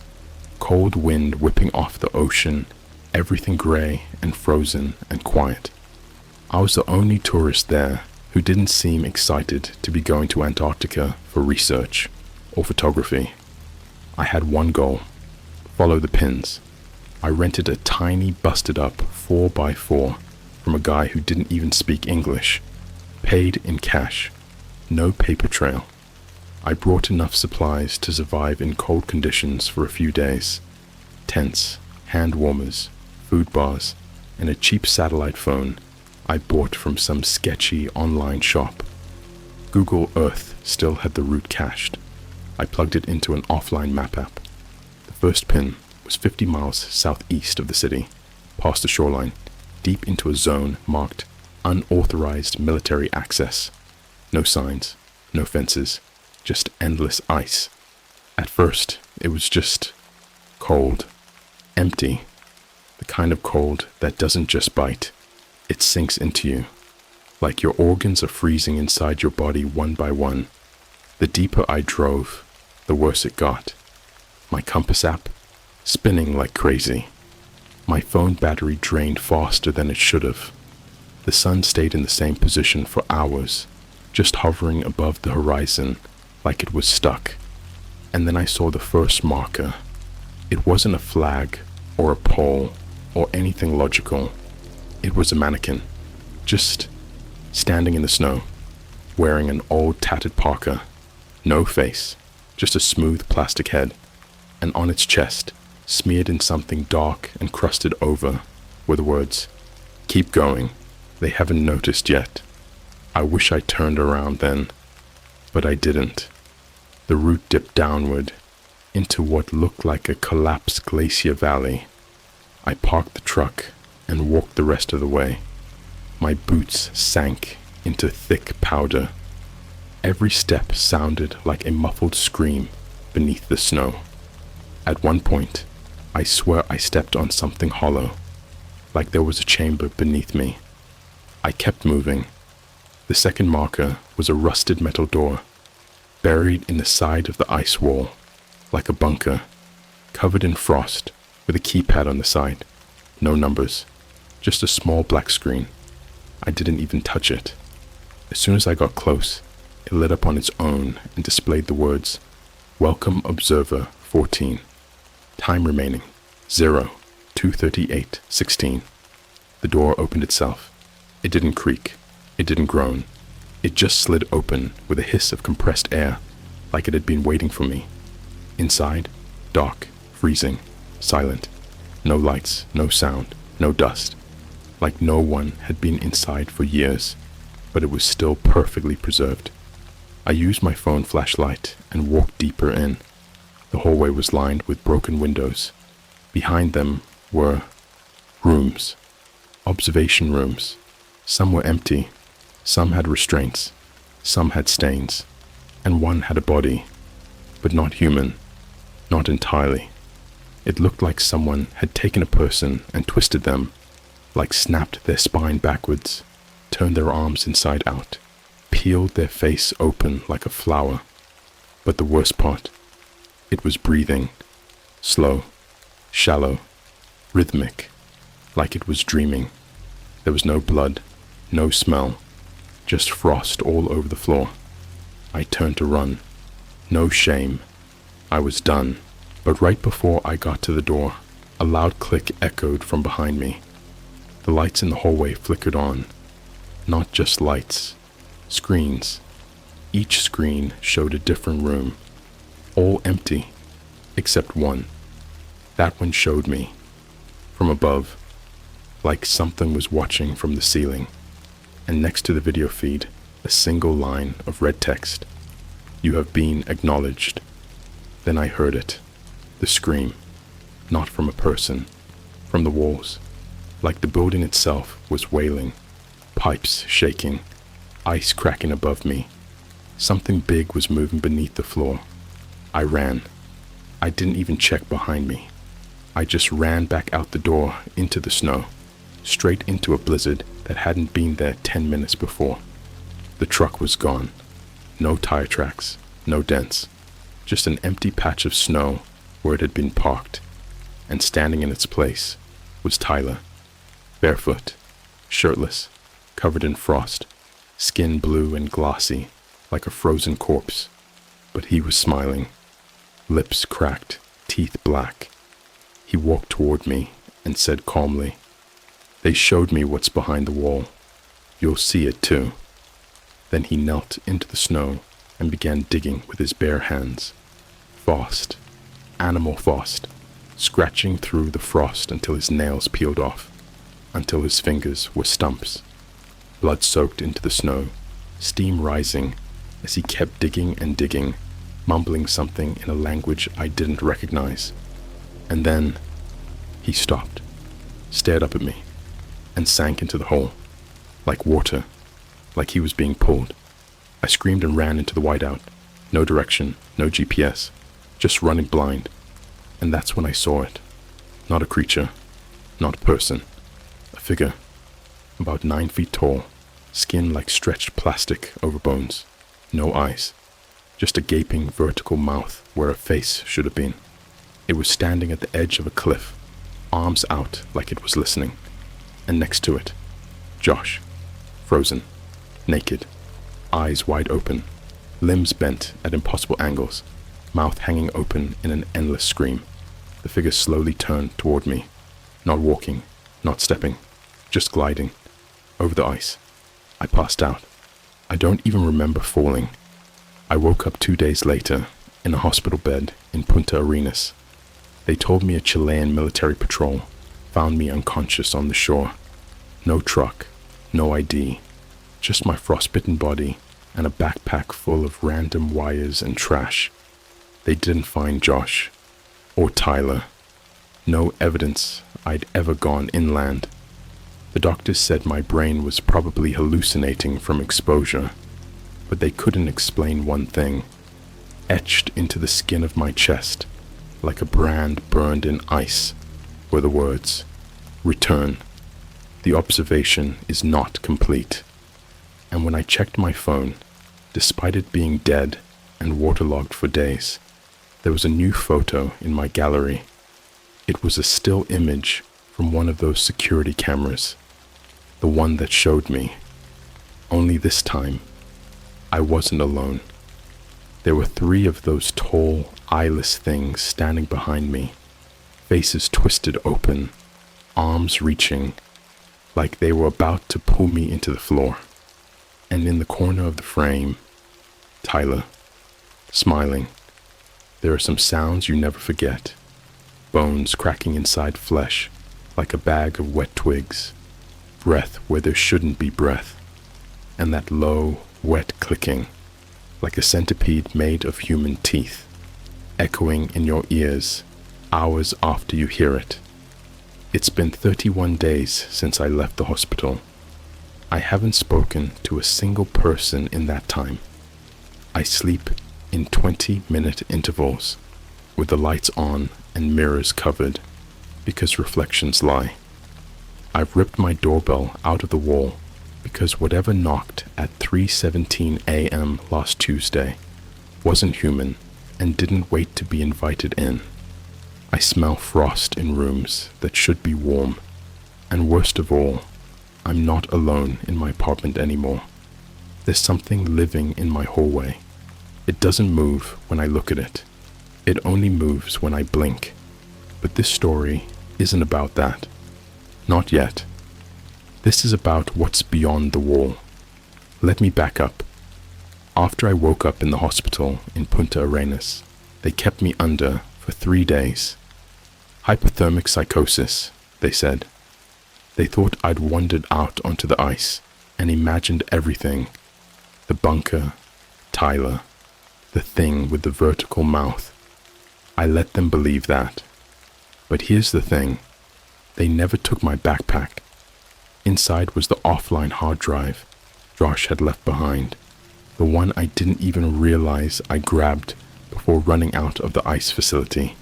Cold wind whipping off the ocean, everything gray and frozen and quiet. I was the only tourist there who didn't seem excited to be going to Antarctica for research or photography. I had one goal: follow the pins. I rented a tiny busted up 4x4 from a guy who didn't even speak English. Paid in cash. No paper trail. I brought enough supplies to survive in cold conditions for a few days. Tents, hand warmers, food bars, and a cheap satellite phone I bought from some sketchy online shop. Google Earth still had the route cached. I plugged it into an offline map app. The first pin was 50 miles southeast of the city, past the shoreline, deep into a zone marked unauthorized military access. No signs, no fences, just endless ice. At first, it was just cold, empty, the kind of cold that doesn't just bite, it sinks into you, like your organs are freezing inside your body one by one. The deeper I drove, the worse it got. My compass app, spinning like crazy. My phone battery drained faster than it should have. The sun stayed in the same position for hours, just hovering above the horizon like it was stuck. And then I saw the first marker. It wasn't a flag or a pole or anything logical. It was a mannequin, just standing in the snow, wearing an old tattered parka. No face, just a smooth plastic head, and on its chest, smeared in something dark and crusted over, were the words, "Keep going, they haven't noticed yet." I wish I turned around then, but I didn't. The route dipped downward into what looked like a collapsed glacier valley. I parked the truck and walked the rest of the way. My boots sank into thick powder. Every step sounded like a muffled scream beneath the snow. At one point, I swear I stepped on something hollow, like there was a chamber beneath me. I kept moving. The second marker was a rusted metal door, buried in the side of the ice wall, like a bunker, covered in frost, with a keypad on the side. No numbers, just a small black screen. I didn't even touch it. As soon as I got close, it lit up on its own and displayed the words, "Welcome Observer 14. Time remaining, 02:38:16. The door opened itself. It didn't creak. It didn't groan. It just slid open with a hiss of compressed air, like it had been waiting for me. Inside, dark, freezing, silent. No lights, no sound, no dust. Like no one had been inside for years, but it was still perfectly preserved. I used my phone flashlight and walked deeper in. The hallway was lined with broken windows. Behind them were rooms, observation rooms. Some were empty, some had restraints, some had stains, and one had a body, but not human, not entirely. It looked like someone had taken a person and twisted them, like snapped their spine backwards, turned their arms inside out, peeled their face open like a flower. But the worst part, it was breathing, slow, shallow, rhythmic, like it was dreaming. There was no blood, no smell, just frost all over the floor. I turned to run. No shame. I was done. But right before I got to the door, a loud click echoed from behind me. The lights in the hallway flickered on. Not just lights, screens. Each screen showed a different room, all empty, except one. That one showed me, from above, like something was watching from the ceiling. And next to the video feed, a single line of red text. "You have been acknowledged." Then I heard it. The scream, not from a person, from the walls, like the building itself was wailing, pipes shaking, ice cracking above me. Something big was moving beneath the floor. I ran. I didn't even check behind me. I just ran back out the door into the snow, straight into a blizzard that hadn't been there 10 minutes before. The truck was gone. No tire tracks, no dents, just an empty patch of snow where it had been parked, and standing in its place was Tyler, barefoot, shirtless, covered in frost, skin blue and glossy, like a frozen corpse. But he was smiling, lips cracked, teeth black. He walked toward me and said calmly, "They showed me what's behind the wall. You'll see it too." Then he knelt into the snow and began digging with his bare hands. Fast, animal fast, scratching through the frost until his nails peeled off, until his fingers were stumps. Blood soaked into the snow, steam rising as he kept digging and digging, mumbling something in a language I didn't recognize. And then he stopped, stared up at me, and sank into the hole, like water, like he was being pulled. I screamed and ran into the whiteout. No direction, no GPS, just running blind. And that's when I saw it. Not a creature, not a person. A figure, about 9 feet tall, skin like stretched plastic over bones. No eyes, just a gaping vertical mouth where a face should have been. It was standing at the edge of a cliff, arms out like it was listening. And next to it, Josh, frozen, naked, eyes wide open, limbs bent at impossible angles, mouth hanging open in an endless scream. The figure slowly turned toward me, not walking, not stepping, just gliding, over the ice. I passed out. I don't even remember falling. I woke up 2 days later, in a hospital bed in Punta Arenas. They told me a Chilean military patrol found me unconscious on the shore. No truck, no ID, just my frostbitten body and a backpack full of random wires and trash. They didn't find Josh or Tyler. No evidence I'd ever gone inland. The doctors said my brain was probably hallucinating from exposure, but they couldn't explain one thing. Etched into the skin of my chest, like a brand burned in ice, were the words, "Return. The observation is not complete." And when I checked my phone, despite it being dead and waterlogged for days, there was a new photo in my gallery. It was a still image from one of those security cameras, the one that showed me. Only this time, I wasn't alone. There were 3 of those tall, eyeless things standing behind me, faces twisted open, arms reaching, like they were about to pull me into the floor. And in the corner of the frame, Tyler, smiling. There are some sounds you never forget. Bones cracking inside flesh, like a bag of wet twigs. Breath where there shouldn't be breath. And that low, wet clicking, like a centipede made of human teeth, echoing in your ears hours after you hear it. It's been 31 days since I left the hospital. I haven't spoken to a single person in that time. I sleep in 20-minute intervals, with the lights on and mirrors covered, because reflections lie. I've ripped my doorbell out of the wall because whatever knocked at 3:17 a.m. last Tuesday wasn't human and didn't wait to be invited in. I smell frost in rooms that should be warm, and worst of all, I'm not alone in my apartment anymore. There's something living in my hallway. It doesn't move when I look at it. It only moves when I blink. But this story isn't about that. Not yet. This is about what's beyond the wall. Let me back up. After I woke up in the hospital in Punta Arenas, they kept me under for 3 days. Hypothermic psychosis, they said. They thought I'd wandered out onto the ice and imagined everything. The bunker, Tyler, the thing with the vertical mouth. I let them believe that. But here's the thing. They never took my backpack. Inside was the offline hard drive Josh had left behind, the one I didn't even realize I grabbed before running out of the ice facility.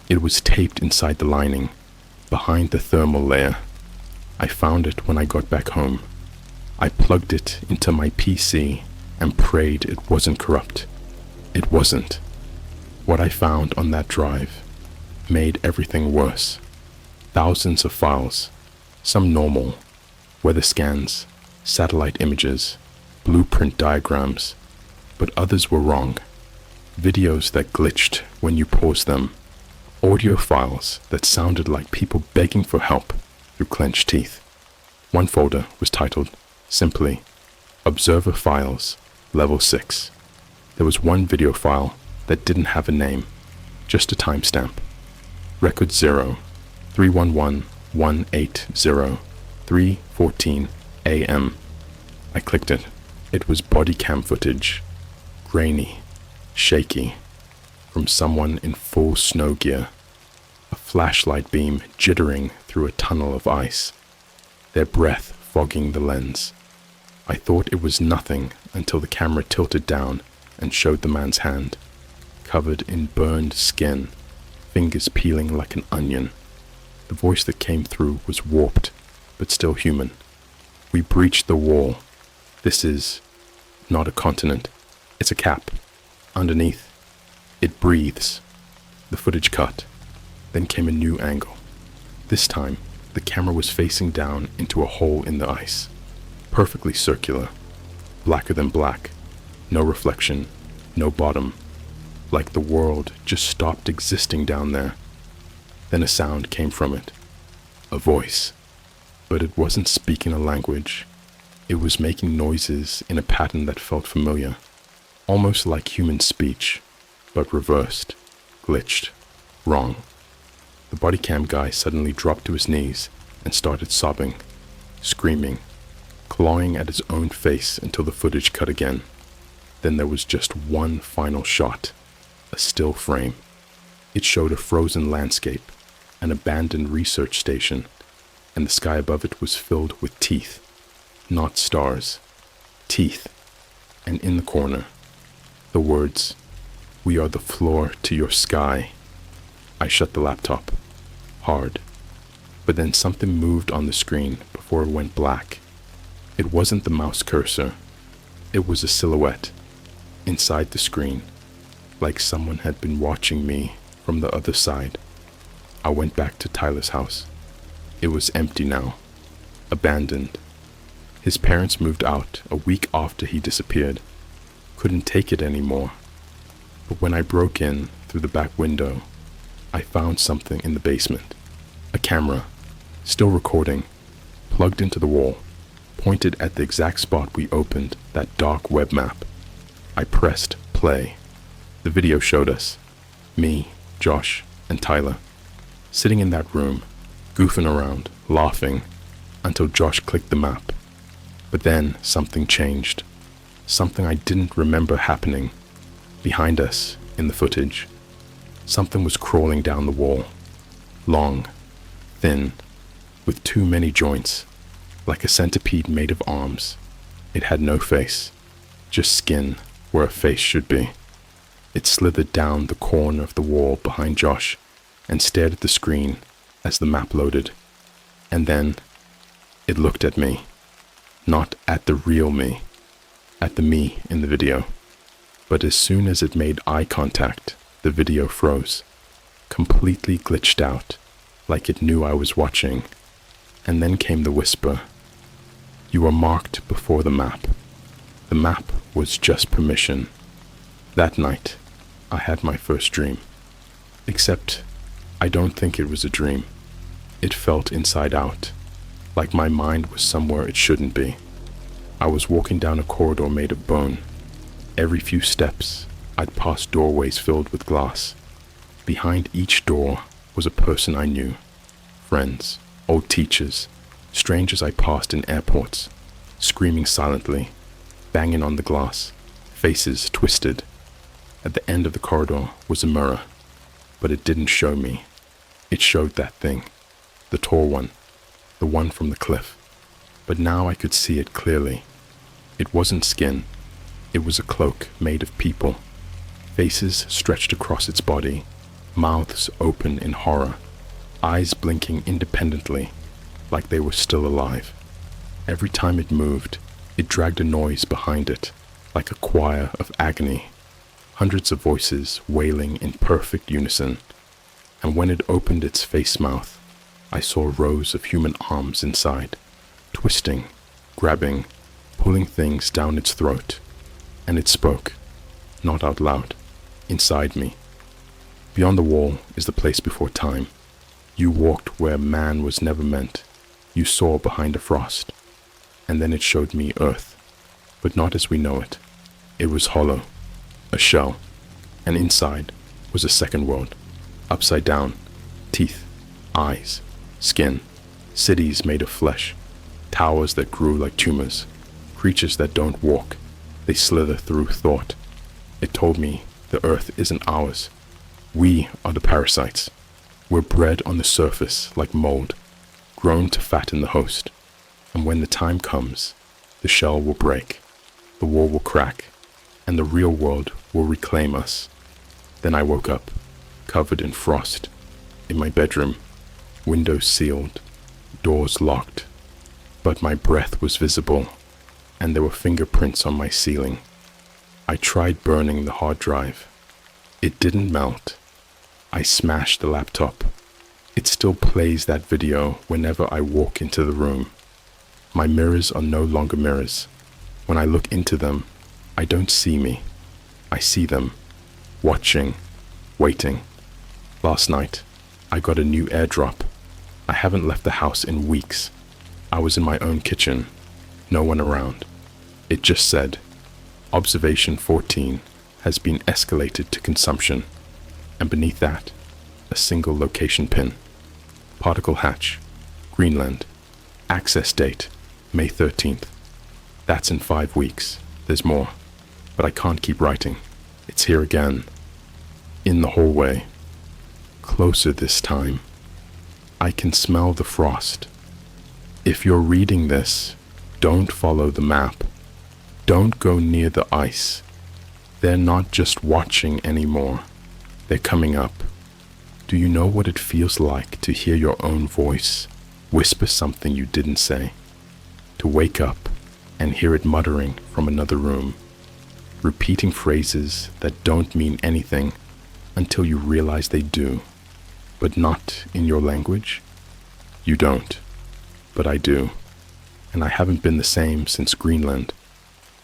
It was taped inside the lining, behind the thermal layer. I found it when I got back home. I plugged it into my PC and prayed it wasn't corrupt. It wasn't. What I found on that drive made everything worse. Thousands of files, some normal, weather scans, satellite images, blueprint diagrams, but others were wrong. Videos that glitched when you paused them, audio files that sounded like people begging for help through clenched teeth. One folder was titled, simply, Observer Files, Level 6. There was one video file that didn't have a name, just a timestamp. Record 0, 311-180, 3:14 a.m. I clicked it. It was body cam footage, grainy, shaky, from someone in full snow gear, a flashlight beam jittering through a tunnel of ice, their breath fogging the lens. I thought it was nothing until the camera tilted down and showed the man's hand, covered in burned skin, fingers peeling like an onion. The voice that came through was warped, but still human. We breached the wall. This is not a continent. It's a cap. Underneath, it breathes. The footage cut. Then came a new angle. This time, the camera was facing down into a hole in the ice, perfectly circular, blacker than black, no reflection, no bottom, like the world just stopped existing down there. Then a sound came from it, a voice, but it wasn't speaking a language. It was making noises in a pattern that felt familiar, almost like human speech, but reversed, glitched, wrong. The body cam guy suddenly dropped to his knees and started sobbing, screaming, clawing at his own face until the footage cut again. Then there was just one final shot, a still frame. It showed a frozen landscape, an abandoned research station, and the sky above it was filled with teeth, not stars, teeth, and in the corner, the words, "We are the floor to your sky." I shut the laptop, hard, but then something moved on the screen before it went black. It wasn't the mouse cursor, it was a silhouette, inside the screen, like someone had been watching me from the other side. I went back to Tyler's house. It was empty now, abandoned. His parents moved out a week after he disappeared. Couldn't take it anymore. But when I broke in through the back window, I found something in the basement. A camera, still recording, plugged into the wall, pointed at the exact spot we opened that dark web map. I pressed play. The video showed us, me, Josh, and Tyler, sitting in that room, goofing around, laughing, until Josh clicked the map. But then something changed. Something I didn't remember happening. Behind us, in the footage, something was crawling down the wall. Long, thin, with too many joints, like a centipede made of arms. It had no face, just skin where a face should be. It slithered down the corner of the wall behind Josh and stared at the screen as the map loaded. And then it looked at me. Not at the real me, at the me in the video. But as soon as it made eye contact, the video froze, completely glitched out, like it knew I was watching. And then came the whisper, "You are marked before the map." The map was just permission. That night, I had my first dream. Except, I don't think it was a dream. It felt inside out, like my mind was somewhere it shouldn't be. I was walking down a corridor made of bone. Every few steps, I'd pass doorways filled with glass. Behind each door was a person I knew. Friends, old teachers, strangers I passed in airports, screaming silently, banging on the glass, faces twisted. At the end of the corridor was a mirror, but it didn't show me. It showed that thing, the tall one, the one from the cliff. But now I could see it clearly. It wasn't skin. It was a cloak made of people. Faces stretched across its body, mouths open in horror, eyes blinking independently, like they were still alive. Every time it moved, it dragged a noise behind it, like a choir of agony. Hundreds of voices wailing in perfect unison. And when it opened its face mouth, I saw rows of human arms inside, twisting, grabbing, pulling things down its throat. And it spoke, not out loud, inside me. Beyond the wall is the place before time. You walked where man was never meant. You saw behind the frost. And then it showed me Earth, but not as we know it. It was hollow, a shell, and inside was a second world, upside down, teeth, eyes, skin, cities made of flesh, towers that grew like tumors, creatures that don't walk, they slither through thought. It told me the earth isn't ours. We are the parasites. We're bred on the surface like mold, grown to fatten the host. And when the time comes, the shell will break, the wall will crack, and the real world will reclaim us. Then I woke up, covered in frost, in my bedroom, windows sealed, doors locked. But my breath was visible, and there were fingerprints on my ceiling. I tried burning the hard drive. It didn't melt. I smashed the laptop. It still plays that video whenever I walk into the room. My mirrors are no longer mirrors. When I look into them, I don't see me. I see them, watching, waiting. Last night, I got a new airdrop. I haven't left the house in weeks. I was in my own kitchen, no one around. It just said, Observation 14 has been escalated to consumption, and beneath that, a single location pin. Particle hatch, Greenland. Access date, May 13th. That's in 5 weeks. There's more, but I can't keep writing. It's here again. In the hallway. Closer this time. I can smell the frost. If you're reading this, don't follow the map. Don't go near the ice. They're not just watching anymore. They're coming up. Do you know what it feels like to hear your own voice whisper something you didn't say? To wake up and hear it muttering from another room, repeating phrases that don't mean anything until you realize they do, but not in your language? You don't, but I do, and I haven't been the same since Greenland.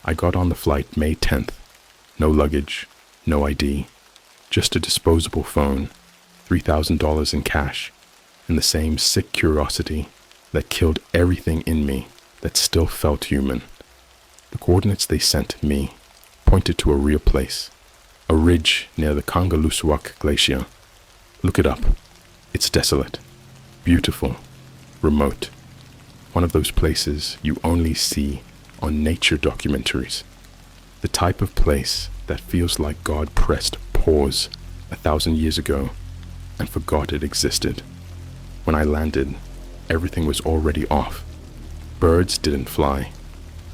I got on the flight May 10th. No luggage, no ID, just a disposable phone, $3,000 in cash, and the same sick curiosity that killed everything in me that still felt human. The coordinates they sent me pointed to a real place, a ridge near the Kangalussuaq Glacier. Look it up. It's desolate, beautiful, remote. One of those places you only see on nature documentaries. The type of place that feels like God pressed pause 1,000 years ago and forgot it existed. When I landed, everything was already off. Birds didn't fly.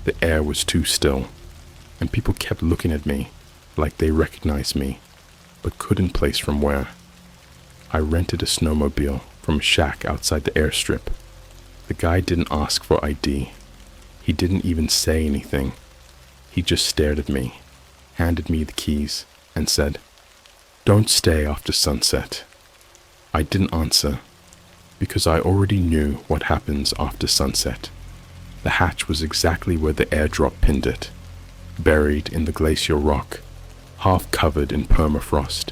The air was too still, and people kept looking at me like they recognized me, but couldn't place from where. I rented a snowmobile from a shack outside the airstrip. The guy didn't ask for ID. He didn't even say anything. He just stared at me, handed me the keys, and said, "Don't stay after sunset." I didn't answer, because I already knew what happens after sunset. The hatch was exactly where the airdrop pinned it, buried in the glacial rock, half covered in permafrost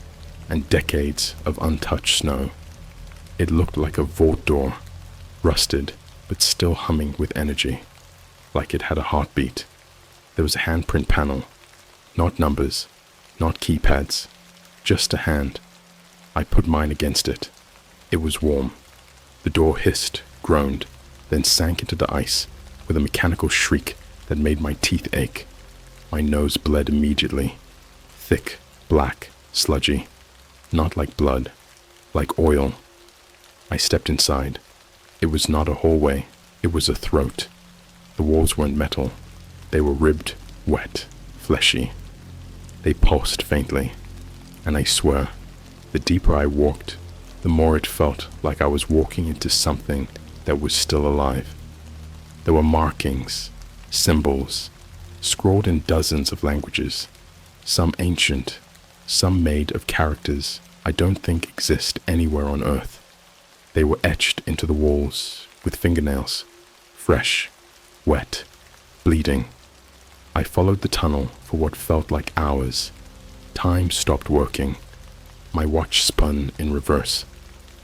and decades of untouched snow. It looked like a vault door, rusted but still humming with energy, like it had a heartbeat. There was a handprint panel, not numbers, not keypads, just a hand. I put mine against it. It was warm. The door hissed, groaned, then sank into the ice with a mechanical shriek that made my teeth ache. My nose bled immediately. Thick, black, sludgy. Not like blood, like oil. I stepped inside. It was not a hallway. It was a throat. The walls weren't metal. They were ribbed, wet, fleshy. They pulsed faintly, and I swear, the deeper I walked, the more it felt like I was walking into something that was still alive. There were markings, symbols, scrawled in dozens of languages, some ancient, some made of characters I don't think exist anywhere on Earth. They were etched into the walls with fingernails, fresh, wet, bleeding. I followed the tunnel for what felt like hours. Time stopped working. My watch spun in reverse.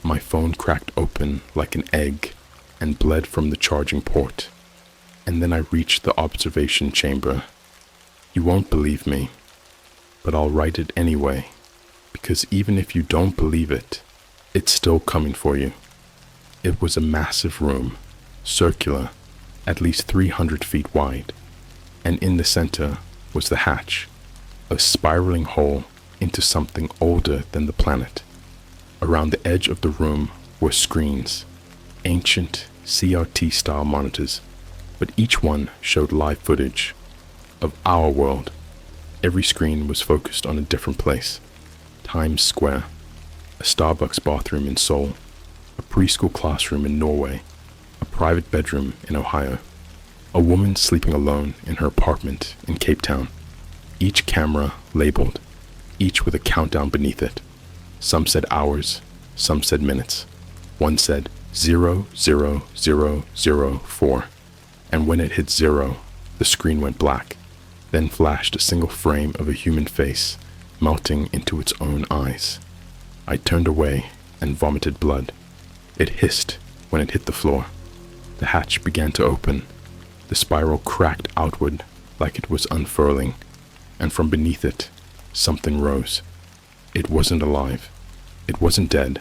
My phone cracked open like an egg and bled from the charging port. And then I reached the observation chamber. You won't believe me, but I'll write it anyway, because even if you don't believe it, it's still coming for you. It was a massive room, circular, at least 300 feet wide, and in the center was the hatch, a spiraling hole into something older than the planet. Around the edge of the room were screens, ancient CRT-style monitors, but each one showed live footage of our world. Every screen was focused on a different place. Times Square, a Starbucks bathroom in Seoul, a preschool classroom in Norway, a private bedroom in Ohio, a woman sleeping alone in her apartment in Cape Town. Each camera labeled, each with a countdown beneath it. Some said hours, some said minutes. One said 00004, and when it hit 0, the screen went black, then flashed a single frame of a human face melting into its own eyes. I turned away and vomited blood. It hissed when it hit the floor. The hatch began to open. The spiral cracked outward like it was unfurling, and from beneath it, something rose. It wasn't alive. It wasn't dead.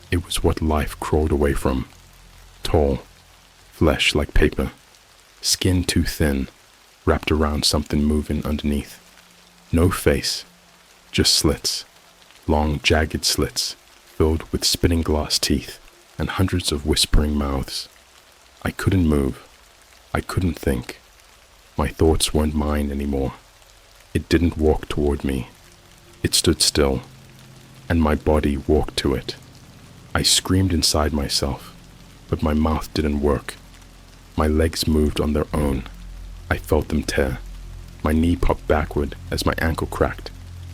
It was what life crawled away from. Tall, flesh like paper, skin too thin, wrapped around something moving underneath. No face, just slits, long jagged slits, filled with spinning glass teeth and hundreds of whispering mouths. I couldn't move. I couldn't think. My thoughts weren't mine anymore. It didn't walk toward me. It stood still, and my body walked to it. I screamed inside myself, but my mouth didn't work. My legs moved on their own. I felt them tear. My knee popped backward as my ankle cracked,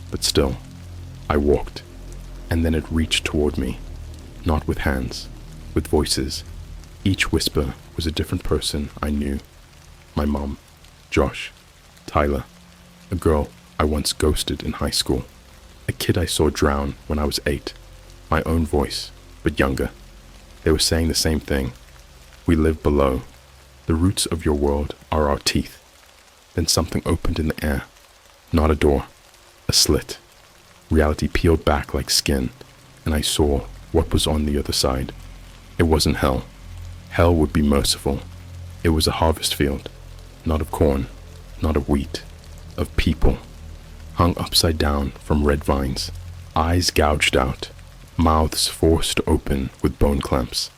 but still, I walked, and then it reached toward me, not with hands, with voices. Each whisper was a different person I knew. My mom, Josh, Tyler, a girl I once ghosted in high school, a kid I saw drown when I was 8, my own voice, but younger. They were saying the same thing. We live below. The roots of your world are our teeth. Then something opened in the air. Not a door, a slit. Reality peeled back like skin, and I saw what was on the other side. It wasn't hell. Hell would be merciful. It was a harvest field, not of corn, not of wheat, of people, hung upside down from red vines, eyes gouged out, mouths forced open with bone clamps,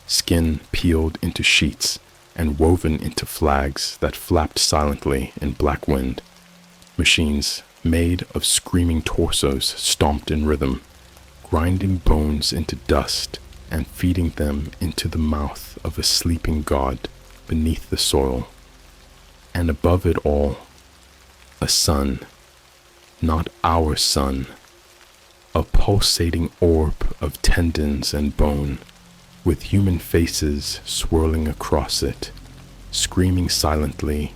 skin peeled into sheets and woven into flags that flapped silently in black wind. Machines made of screaming torsos stomped in rhythm, grinding bones into dust and feeding them into the mouth of a sleeping god beneath the soil. And above it all, a sun, not our sun, a pulsating orb of tendons and bone, with human faces swirling across it, screaming silently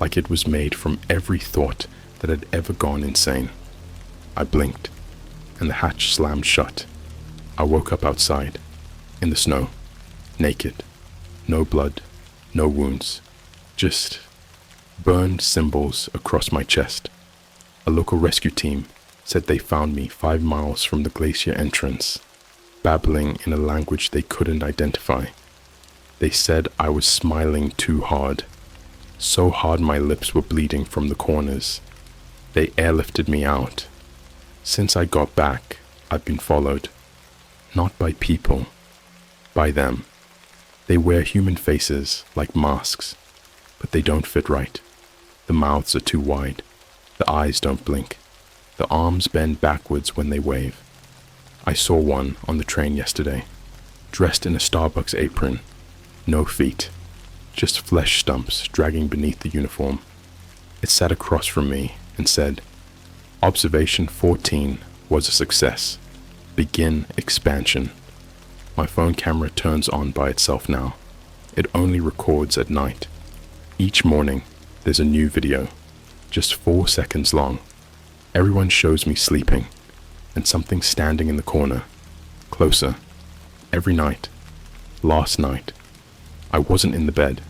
like it was made from every thought that had ever gone insane. I blinked, and the hatch slammed shut. I woke up outside, in the snow, naked, no blood, no wounds, just burned symbols across my chest. A local rescue team said they found me 5 miles from the glacier entrance, babbling in a language they couldn't identify. They said I was smiling too hard, so hard my lips were bleeding from the corners. They airlifted me out. Since I got back, I've been followed, not by people, by them. They wear human faces like masks, but they don't fit right. The mouths are too wide. The eyes don't blink. The arms bend backwards when they wave. I saw one on the train yesterday, dressed in a Starbucks apron. No feet, just flesh stumps dragging beneath the uniform. It sat across from me and said, "Observation 14 was a success. Begin expansion." My phone camera turns on by itself now. It only records at night. Each morning, there's a new video, just 4 seconds long. Everyone shows me sleeping, and something standing in the corner, closer, every night. Last night, I wasn't in the bed.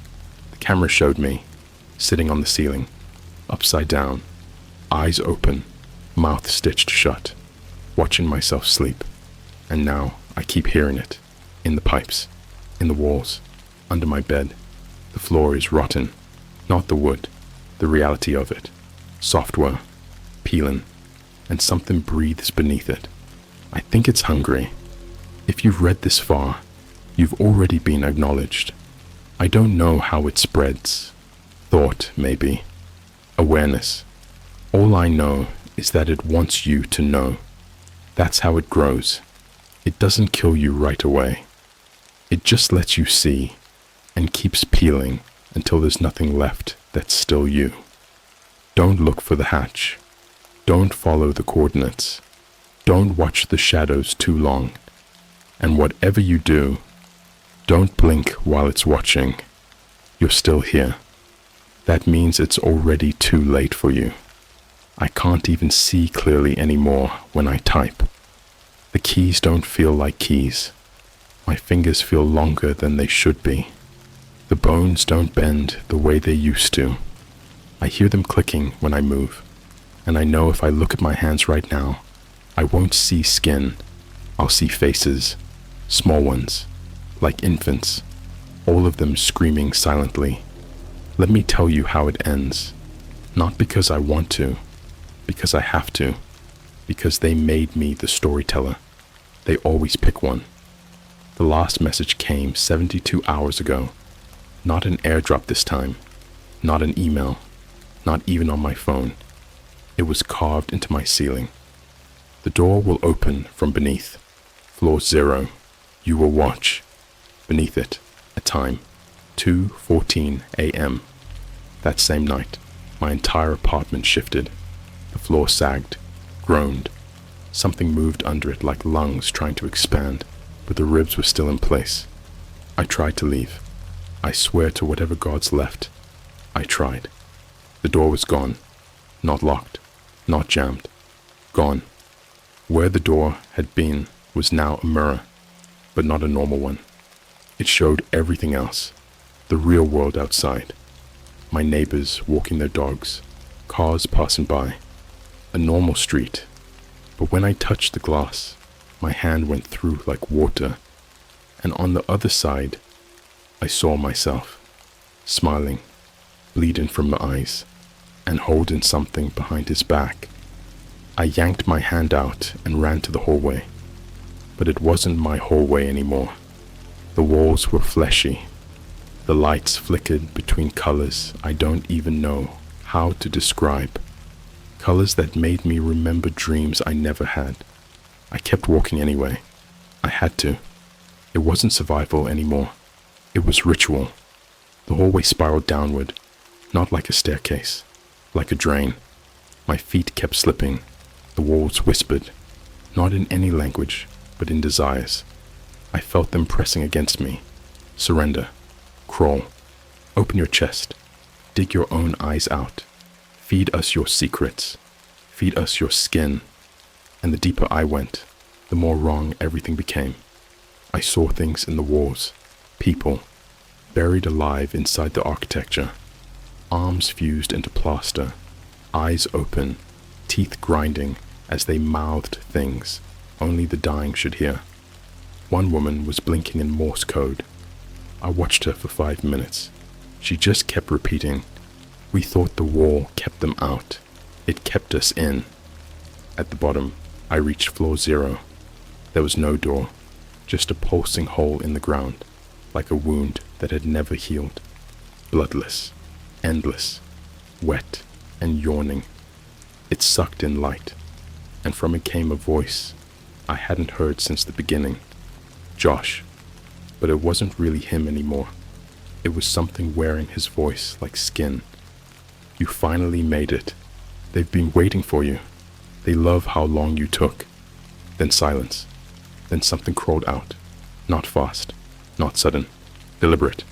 The camera showed me, sitting on the ceiling, upside down, eyes open, mouth stitched shut, watching myself sleep. And now I keep hearing it, in the pipes, in the walls, under my bed. The floor is rotten, not the wood, the reality of it. Software, peeling, and something breathes beneath it. I think it's hungry. If you've read this far, you've already been acknowledged. I don't know how it spreads. Thought, maybe. Awareness. All I know is that it wants you to know. That's how it grows. It doesn't kill you right away. It just lets you see and keeps peeling until there's nothing left that's still you. Don't look for the hatch. Don't follow the coordinates. Don't watch the shadows too long. And whatever you do, don't blink while it's watching. You're still here. That means it's already too late for you. I can't even see clearly anymore when I type. The keys don't feel like keys. My fingers feel longer than they should be. The bones don't bend the way they used to. I hear them clicking when I move, and I know if I look at my hands right now, I won't see skin. I'll see faces, small ones, like infants, all of them screaming silently. Let me tell you how it ends. Not because I want to, because I have to, because they made me the storyteller. They always pick one. The last message came 72 hours ago. Not an airdrop this time, not an email, not even on my phone. It was carved into my ceiling. The door will open from beneath. Floor 0. You will watch. Beneath it, a time, 2:14 a.m. That same night, my entire apartment shifted. The floor sagged, groaned. Something moved under it like lungs trying to expand, but the ribs were still in place. I tried to leave. I swear to whatever gods left. I tried. The door was gone. Not locked. Not jammed. Gone. Where the door had been was now a mirror, but not a normal one. It showed everything else. The real world outside. My neighbors walking their dogs. Cars passing by. A normal street. But when I touched the glass, my hand went through like water, and on the other side, I saw myself, smiling, bleeding from the eyes, and holding something behind his back. I yanked my hand out and ran to the hallway, but it wasn't my hallway anymore. The walls were fleshy. The lights flickered between colors I don't even know how to describe. Colors that made me remember dreams I never had. I kept walking anyway. I had to. It wasn't survival anymore. It was ritual. The hallway spiraled downward, not like a staircase, like a drain. My feet kept slipping. The walls whispered, not in any language, but in desires. I felt them pressing against me. Surrender. Crawl. Open your chest. Dig your own eyes out. Feed us your secrets. Feed us your skin. And the deeper I went, the more wrong everything became. I saw things in the walls. People. Buried alive inside the architecture. Arms fused into plaster. Eyes open. Teeth grinding as they mouthed things only the dying should hear. One woman was blinking in Morse code. I watched her for 5 minutes. She just kept repeating, "We thought the wall kept them out. It kept us in." At the bottom, I reached floor 0. There was no door, just a pulsing hole in the ground, like a wound that had never healed. Bloodless, endless, wet and yawning. It sucked in light, and from it came a voice I hadn't heard since the beginning. Josh. But it wasn't really him anymore. It was something wearing his voice like skin. "You finally made it. They've been waiting for you. They love how long you took." Then silence. Then something crawled out. Not fast. Not sudden. Deliberate.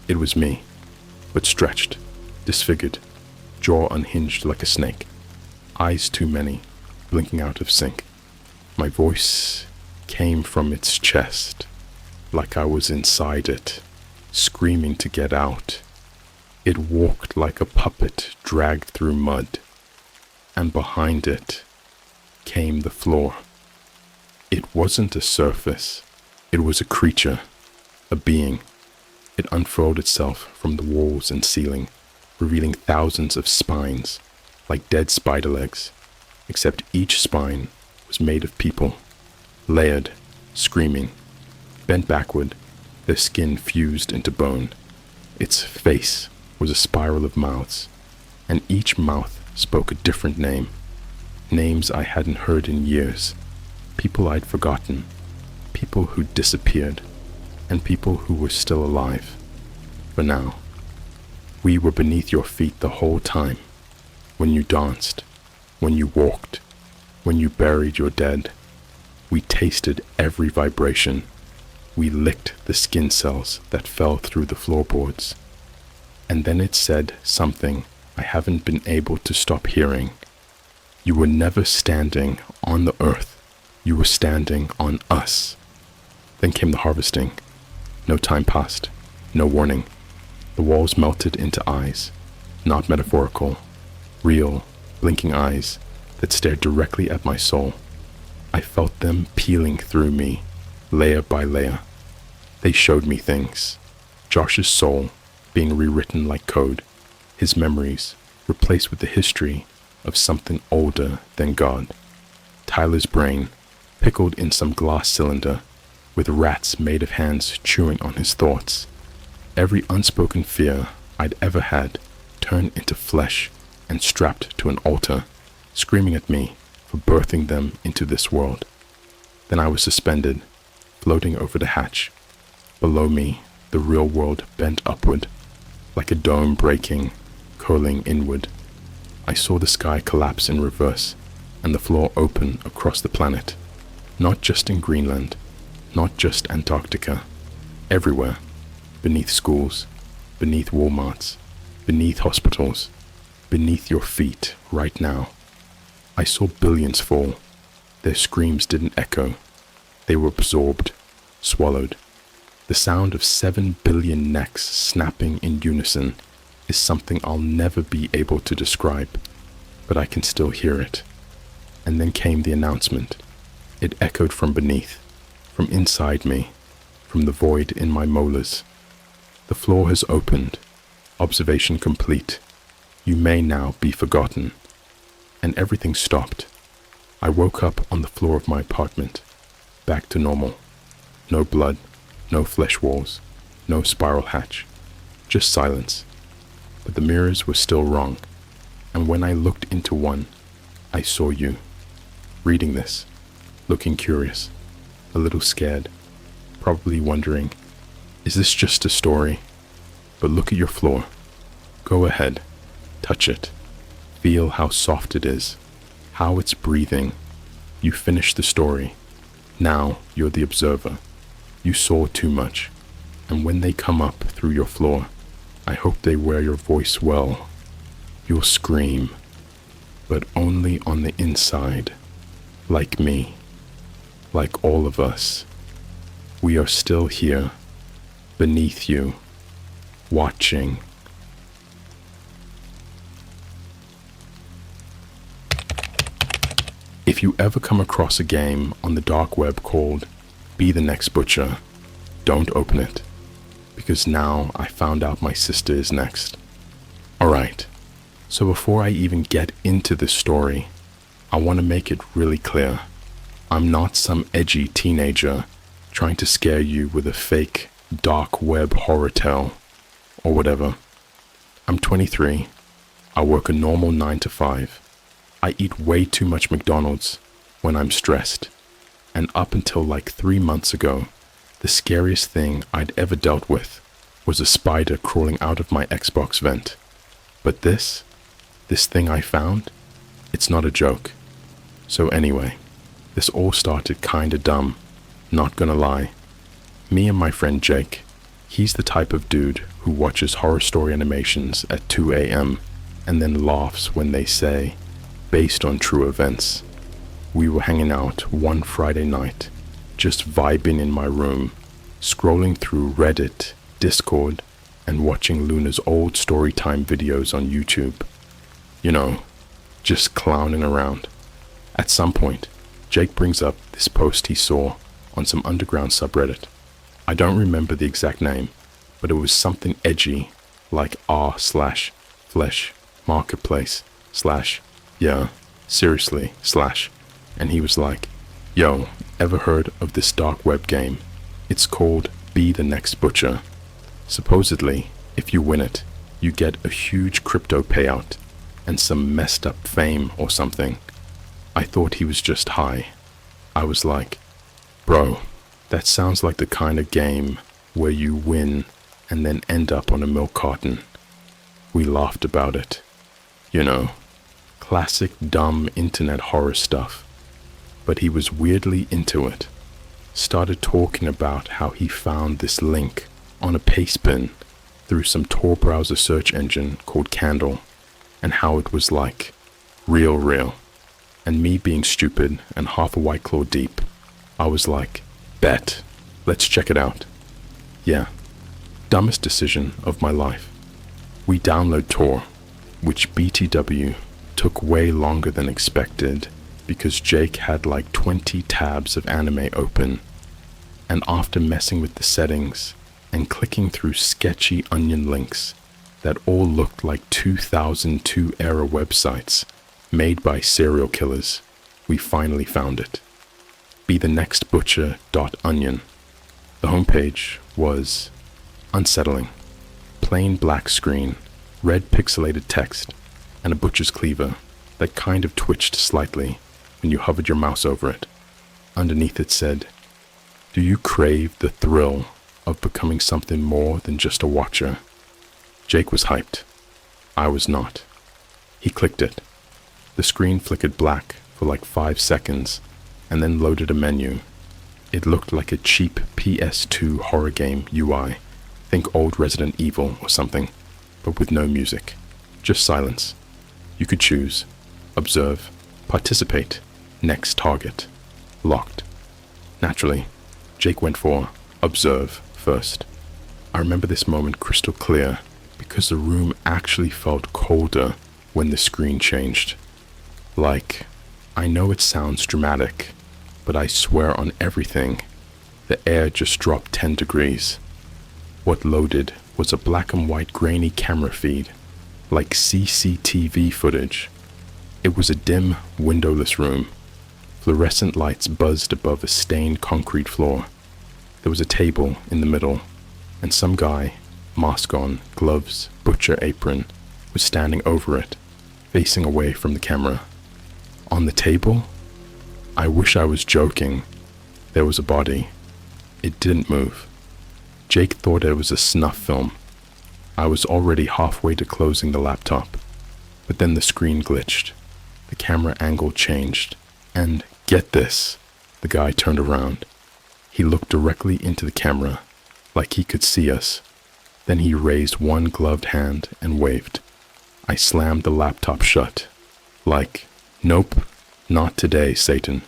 It was me. But stretched. Disfigured. Jaw unhinged like a snake. Eyes too many. Blinking out of sync. My voice came from its chest. Like I was inside it, screaming to get out. It walked like a puppet dragged through mud, and behind it came the floor. It wasn't a surface, it was a creature, a being. It unfurled itself from the walls and ceiling, revealing thousands of spines, like dead spider legs, except each spine was made of people, layered, screaming. Bent backward, their skin fused into bone. Its face was a spiral of mouths, and each mouth spoke a different name. Names I hadn't heard in years. People I'd forgotten. People who'd disappeared, and people who were still alive. For now, we were beneath your feet the whole time. When you danced, when you walked, when you buried your dead. We tasted every vibration. We licked the skin cells that fell through the floorboards. And then it said something I haven't been able to stop hearing. You were never standing on the earth. You were standing on us. Then came the harvesting. No time passed. No warning. The walls melted into eyes. Not metaphorical. Real, blinking eyes that stared directly at my soul. I felt them peeling through me, layer by layer. They showed me things. Josh's soul being rewritten like code. His memories replaced with the history of something older than God. Tyler's brain pickled in some glass cylinder with rats made of hands chewing on his thoughts. Every unspoken fear I'd ever had turned into flesh and strapped to an altar, screaming at me for birthing them into this world. Then I was suspended, floating over the hatch. Below me, the real world bent upward, like a dome breaking, curling inward. I saw the sky collapse in reverse, and the floor open across the planet. Not just in Greenland, not just Antarctica, everywhere. Beneath schools, beneath Walmarts, beneath hospitals, beneath your feet right now. I saw billions fall. Their screams didn't echo. They were absorbed, swallowed. The sound of 7 billion necks snapping in unison is something I'll never be able to describe, but I can still hear it. And then came the announcement. It echoed from beneath, from inside me, from the void in my molars. The floor has opened. Observation complete. You may now be forgotten. And everything stopped. I woke up on the floor of my apartment, back to normal. No blood, no flesh walls, no spiral hatch, just silence. But the mirrors were still wrong, and when I looked into one, I saw you, reading this, looking curious, a little scared, probably wondering, is this just a story? But look at your floor. Go ahead, touch it. Feel how soft it is, how it's breathing. You finished the story. Now you're the observer. You saw too much, and when they come up through your floor, I hope they wear your voice well. You'll scream, but only on the inside, like me, like all of us. We are still here, beneath you, watching. If you ever come across a game on the dark web called Be the Next Butcher, don't open it, because now I found out my sister is next. Alright, so before I even get into this story, I want to make it really clear. I'm not some edgy teenager trying to scare you with a fake dark web horror tale or whatever. I'm 23. I work a normal 9 to 5. I eat way too much McDonald's when I'm stressed. And up until like 3 months ago, the scariest thing I'd ever dealt with was a spider crawling out of my Xbox vent. But this thing I found, it's not a joke. So anyway, this all started kinda dumb, not gonna lie. Me and my friend Jake, he's the type of dude who watches horror story animations at 2 a.m. and then laughs when they say, based on true events. We were hanging out one Friday night, just vibing in my room, scrolling through Reddit, Discord, and watching Luna's old storytime videos on YouTube. You know, just clowning around. At some point, Jake brings up this post he saw on some underground subreddit. I don't remember the exact name, but it was something edgy, like r/flesh marketplace / yeah, seriously, / and he was like, yo, ever heard of this dark web game? It's called Be the Next Butcher. Supposedly, if you win it, you get a huge crypto payout and some messed up fame or something. I thought he was just high. I was like, bro, that sounds like the kind of game where you win and then end up on a milk carton. We laughed about it. You know, classic dumb internet horror stuff. but he was weirdly into it. Started talking about how he found this link on a paste bin through some Tor browser search engine called Candle, and how it was like real. And me being stupid and half a White Claw deep, I was like, bet, let's check it out. Yeah, dumbest decision of my life. We download Tor, which BTW took way longer than expected because Jake had like 20 tabs of anime open, and after messing with the settings and clicking through sketchy onion links that all looked like 2002 era websites made by serial killers, we finally found it. Be the next butcher.onion. The homepage was unsettling. Plain black screen, red pixelated text, and a butcher's cleaver that kind of twitched slightly when you hovered your mouse over it. Underneath it said, "Do you crave the thrill of becoming something more than just a watcher?" Jake was hyped. I was not. He clicked it. The screen flickered black for like 5 seconds and then loaded a menu. It looked like a cheap PS2 horror game UI. Think old Resident Evil or something, but with no music. Just silence. You could choose. Observe. Participate. Next target. Locked. Naturally, Jake went for observe first. I remember this moment crystal clear because the room actually felt colder when the screen changed. Like, I know it sounds dramatic, but I swear on everything, the air just dropped 10 degrees. What loaded was a black and white grainy camera feed, like CCTV footage. It was a dim, windowless room. Fluorescent lights buzzed above a stained concrete floor. There was a table in the middle, and some guy, mask on, gloves, butcher apron, was standing over it, facing away from the camera. On the table? I wish I was joking. There was a body. It didn't move. Jake thought it was a snuff film. I was already halfway to closing the laptop, but then the screen glitched. The camera angle changed, and get this, the guy turned around. He looked directly into the camera, like he could see us. Then he raised one gloved hand and waved. I slammed the laptop shut, like, nope, not today, Satan.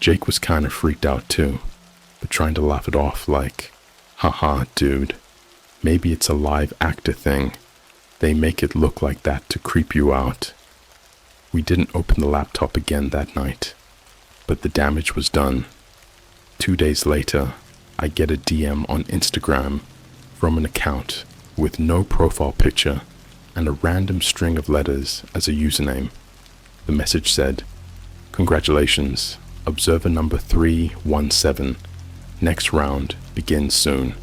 Jake was kind of freaked out too, but trying to laugh it off like, haha, dude, maybe it's a live actor thing. They make it look like that to creep you out. We didn't open the laptop again that night, but the damage was done. 2 days later, I get a DM on Instagram from an account with no profile picture and a random string of letters as a username. The message said, "Congratulations, observer number 317. Next round begins soon."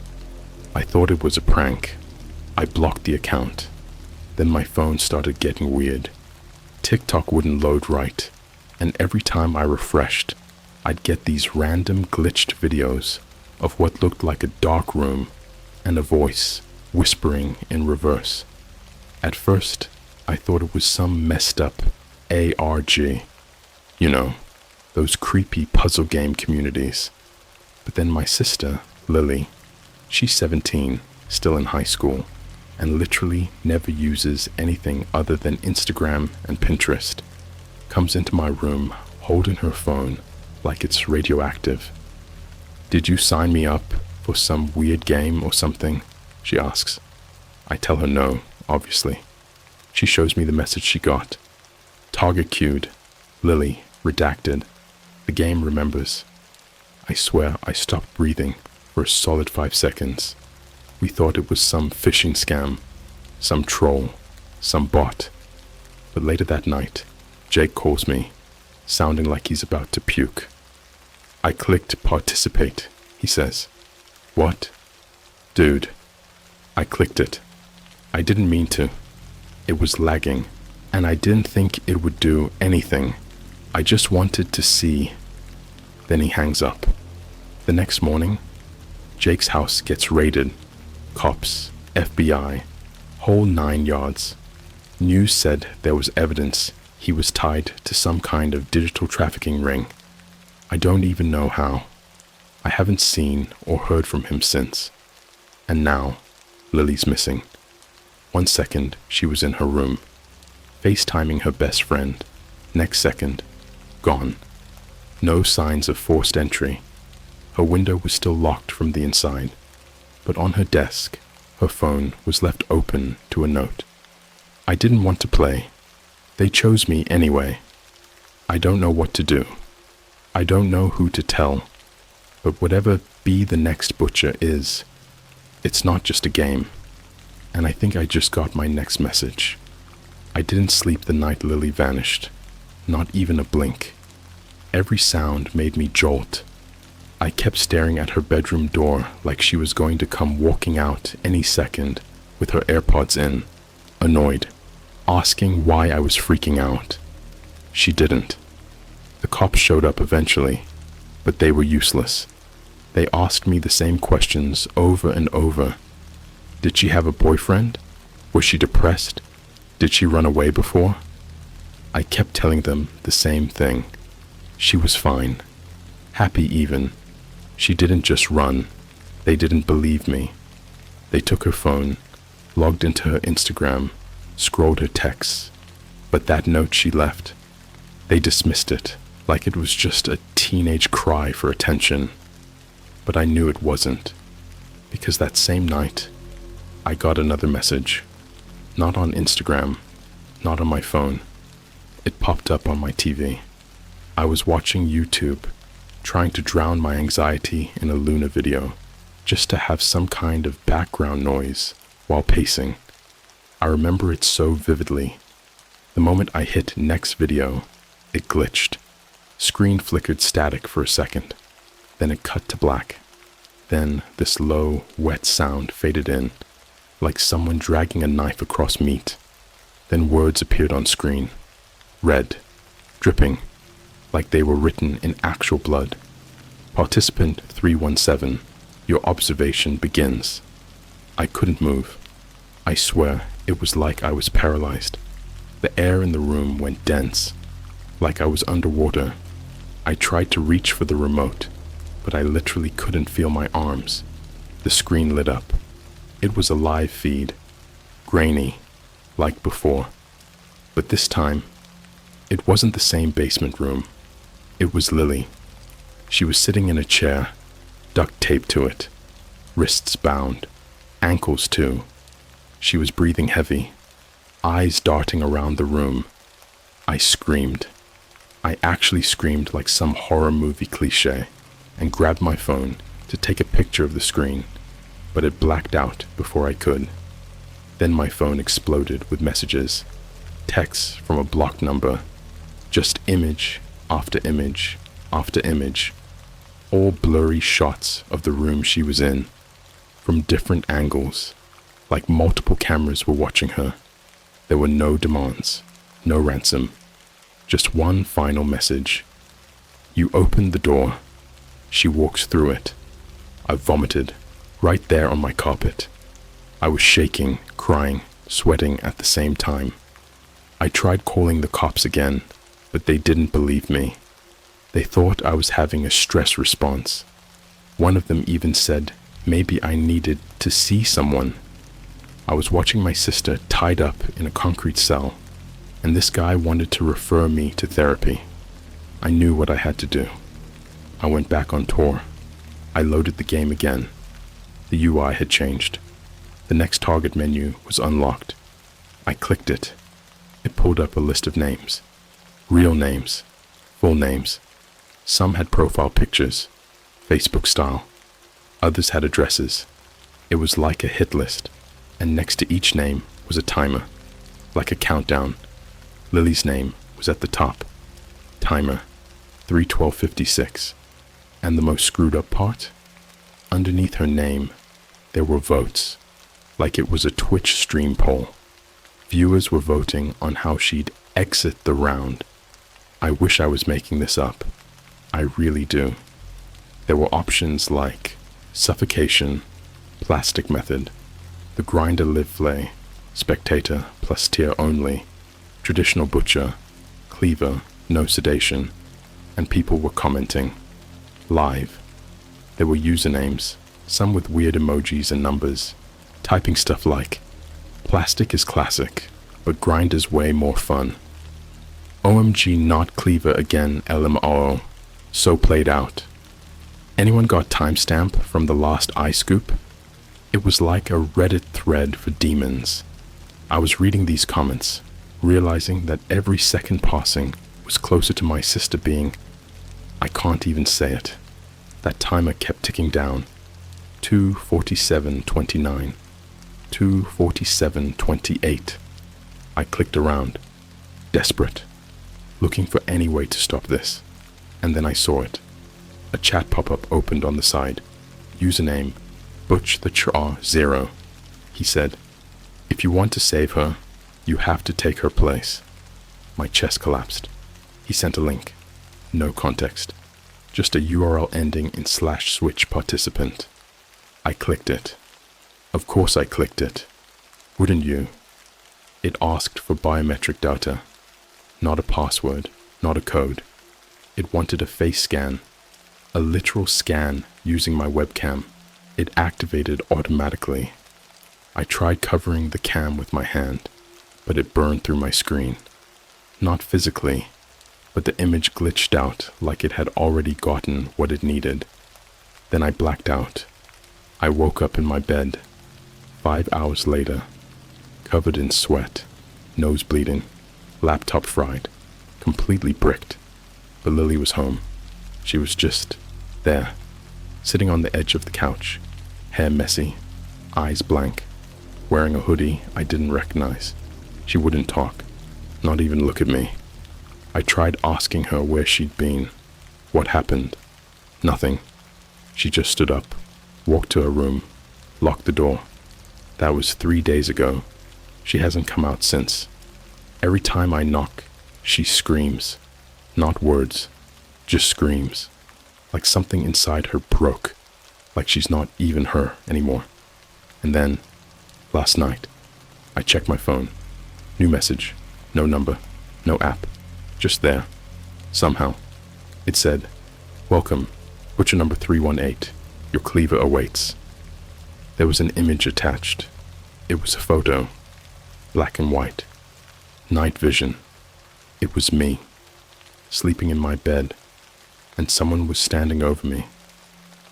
I thought it was a prank. I blocked the account. Then my phone started getting weird. TikTok wouldn't load right, and every time I refreshed, I'd get these random glitched videos of what looked like a dark room and a voice whispering in reverse. At first, I thought it was some messed up ARG. You know, those creepy puzzle game communities. But then my sister, Lily, she's 17, still in high school, and literally never uses anything other than Instagram and Pinterest, comes into my room holding her phone like it's radioactive. "Did you sign me up for some weird game or something?" she asks. I tell her no, obviously. She shows me the message she got. Target queued. Lily, redacted. The game remembers. I swear I stopped breathing for a solid 5 seconds. We thought it was some phishing scam, some troll, some bot. But later that night, Jake calls me, sounding like he's about to puke. "I clicked participate," he says. "What?" "Dude, I clicked it. I didn't mean to. It was lagging, and I didn't think it would do anything. I just wanted to see." Then he hangs up. The next morning, Jake's house gets raided. Cops, FBI, whole 9 yards. News said there was evidence he was tied to some kind of digital trafficking ring. I don't even know how. I haven't seen or heard from him since. And now, Lily's missing. 1 second, she was in her room, FaceTiming her best friend. Next second, gone. No signs of forced entry. Her window was still locked from the inside, but on her desk, her phone was left open to a note. I didn't want to play. They chose me anyway. I don't know what to do. I don't know who to tell. But whatever Be the Next Butcher is, it's not just a game. And I think I just got my next message. I didn't sleep the night Lily vanished. Not even a blink. Every sound made me jolt. I kept staring at her bedroom door like she was going to come walking out any second with her AirPods in, annoyed, asking why I was freaking out. She didn't. The cops showed up eventually, but they were useless. They asked me the same questions over and over. Did she have a boyfriend? Was she depressed? Did she run away before? I kept telling them the same thing. She was fine. Happy even. She didn't just run. They didn't believe me. They took her phone, logged into her Instagram, scrolled her texts. But that note she left, they dismissed it like it was just a teenage cry for attention. But I knew it wasn't, because that same night, I got another message. Not on Instagram, not on my phone. It popped up on my TV. I was watching YouTube, trying to drown my anxiety in a Luna video, just to have some kind of background noise while pacing. I remember it so vividly. The moment I hit next video, it glitched. Screen flickered static for a second. Then it cut to black. Then this low, wet sound faded in, like someone dragging a knife across meat. Then words appeared on screen. Red, dripping, like they were written in actual blood. Participant 317, your observation begins. I couldn't move. I swear it was like I was paralyzed. The air in the room went dense, like I was underwater. I tried to reach for the remote, but I literally couldn't feel my arms. The screen lit up. It was a live feed, grainy, like before. But this time, it wasn't the same basement room. It was Lily. She was sitting in a chair, duct taped to it, wrists bound, ankles too. She was breathing heavy, eyes darting around the room. I screamed. I actually screamed like some horror movie cliche, and grabbed my phone to take a picture of the screen, but it blacked out before I could. Then my phone exploded with messages, texts from a blocked number, just image after image after image, all blurry shots of the room she was in, from different angles, like multiple cameras were watching her. There were no demands, no ransom, just one final message. You opened the door. She walks through it. I vomited, right there on my carpet. I was shaking, crying, sweating at the same time. I tried calling the cops again, but they didn't believe me. They thought I was having a stress response. One of them even said maybe I needed to see someone. I was watching my sister tied up in a concrete cell, and this guy wanted to refer me to therapy. I knew what I had to do. I went back on tour. I loaded the game again. The UI had changed. The next target menu was unlocked. I clicked it. It pulled up a list of names. Real names. Full names. Some had profile pictures, Facebook style. Others had addresses. It was like a hit list, and next to each name was a timer, like a countdown. Lily's name was at the top. Timer, 3:12:56. And the most screwed up part? Underneath her name, there were votes, like it was a Twitch stream poll. Viewers were voting on how she'd exit the round. I wish I was making this up. I really do. There were options like suffocation, plastic method, the grinder live flay, spectator plus tier only, traditional butcher, cleaver, no sedation. and people were commenting. Live. There were usernames, some with weird emojis and numbers, typing stuff like, "Plastic is classic, but grind is way more fun. OMG not cleaver again LMAO, so played out." Anyone got timestamp from the last iScoop? It was like a Reddit thread for demons. I was reading these comments, realizing that every second passing was closer to my sister being, I can't even say it. That timer kept ticking down. 2:47:29, 2:47:28. I clicked around, desperate, looking for any way to stop this. And then I saw it. A chat pop-up opened on the side. Username, Butch the Char 0. He said, "If you want to save her, you have to take her place." My chest collapsed. He sent a link. No context. Just a URL ending in /switch participant. I clicked it. Of course I clicked it. Wouldn't you? It asked for biometric data. Not a password, not a code. It wanted a face scan. A literal scan using my webcam. It activated automatically. I tried covering the cam with my hand, but it burned through my screen. Not physically, but the image glitched out like it had already gotten what it needed. Then I blacked out. I woke up in my bed, 5 hours later, covered in sweat, nose bleeding, laptop fried, completely bricked. But Lily was home. She was just there, sitting on the edge of the couch, hair messy, eyes blank, wearing a hoodie I didn't recognize. She wouldn't talk, not even look at me. I tried asking her where she'd been, what happened. Nothing. She just stood up, walked to her room, locked the door. That was 3 days ago. She hasn't come out since. Every time I knock, she screams. Not words, just screams. Like something inside her broke. Like she's not even her anymore. And then, last night, I checked my phone. New message. No number. No app. Just there. Somehow. It said, "Welcome, Butcher number 318. Your cleaver awaits." There was an image attached. It was a photo. Black and white. Night vision. It was me. Sleeping in my bed. And someone was standing over me,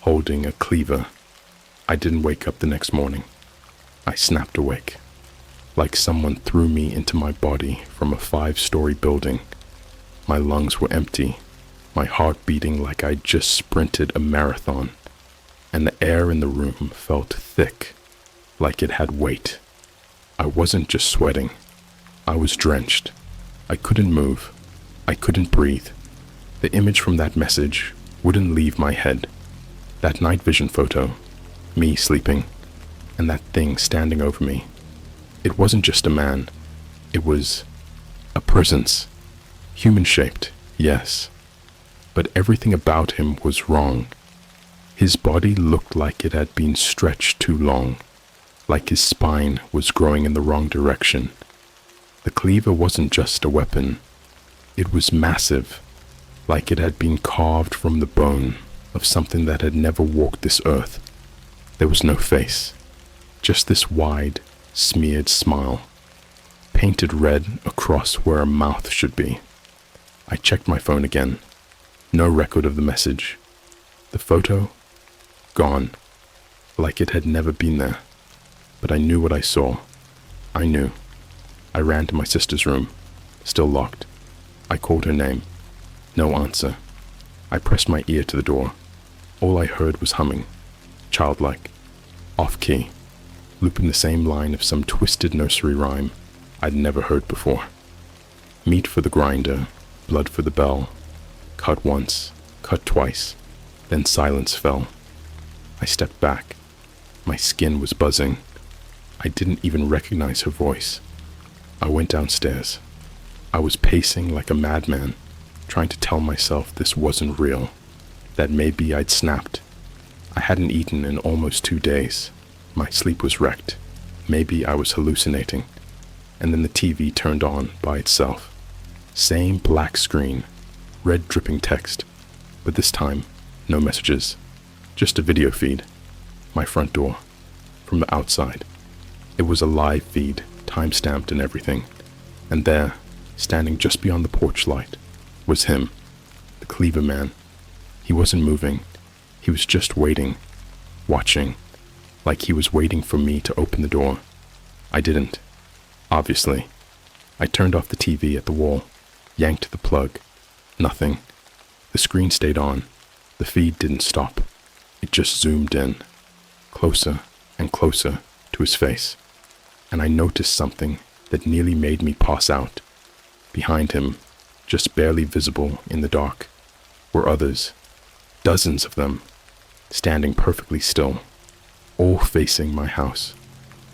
holding a cleaver. I didn't wake up the next morning. I snapped awake. Like someone threw me into my body from a 5-story building. My lungs were empty, my heart beating like I'd just sprinted a marathon, and the air in the room felt thick, like it had weight. I wasn't just sweating. I was drenched. I couldn't move. I couldn't breathe. The image from that message wouldn't leave my head. That night vision photo, me sleeping, and that thing standing over me. It wasn't just a man. It was a presence. Human-shaped, yes. But everything about him was wrong. His body looked like it had been stretched too long, like his spine was growing in the wrong direction. The cleaver wasn't just a weapon. It was massive, like it had been carved from the bone of something that had never walked this earth. There was no face, just this wide, smeared smile, painted red across where a mouth should be. I checked my phone again. No record of the message. The photo, gone, like it had never been there. But I knew what I saw. I knew. I ran to my sister's room, still locked. I called her name. No answer. I pressed my ear to the door. All I heard was humming, childlike, off-key, looping the same line of some twisted nursery rhyme I'd never heard before. Meat for the grinder, blood for the bell. Cut once, cut twice, then silence fell. I stepped back. My skin was buzzing. I didn't even recognize her voice. I went downstairs. I was pacing like a madman, trying to tell myself this wasn't real, that maybe I'd snapped. I hadn't eaten in almost 2 days. My sleep was wrecked. Maybe I was hallucinating. And then the TV turned on by itself. Same black screen, red dripping text, but this time, no messages, just a video feed. My front door, from the outside. It was a live feed, time-stamped and everything, and there, standing just beyond the porch light, was him, the Cleaver Man. He wasn't moving, he was just waiting, watching, like he was waiting for me to open the door. I didn't, obviously. I turned off the TV at the wall, yanked the plug. Nothing. The screen stayed on. The feed didn't stop. It just zoomed in, closer and closer to his face. And I noticed something that nearly made me pass out. Behind him, just barely visible in the dark, were others, dozens of them, standing perfectly still, all facing my house,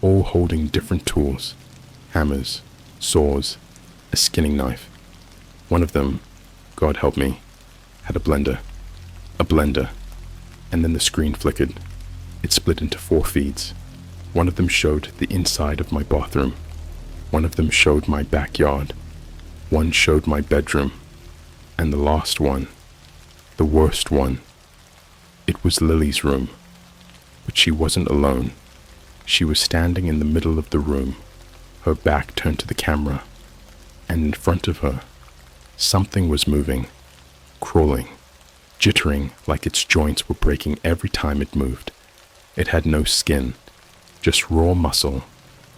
all holding different tools, hammers, saws, a skinning knife. One of them, God help me, had a blender, and then the screen flickered. It split into 4 feeds. One of them showed the inside of my bathroom. One of them showed my backyard. One showed my bedroom. And the last one, the worst one, it was Lily's room. But she wasn't alone. She was standing in the middle of the room, her back turned to the camera, and in front of her, something was moving, crawling, jittering like its joints were breaking every time it moved. It had no skin, just raw muscle,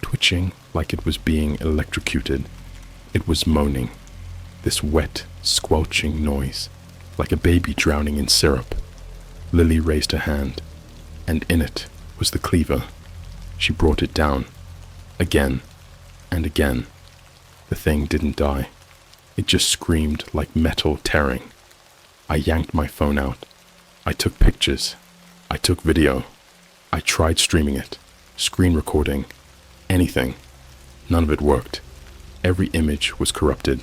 twitching like it was being electrocuted. It was moaning, this wet, squelching noise, like a baby drowning in syrup. Lily raised her hand, and in it was the cleaver. She brought it down, again and again. The thing didn't die. It just screamed like metal tearing. I yanked my phone out. I took pictures. I took video. I tried streaming it, screen recording, anything. None of it worked. Every image was corrupted.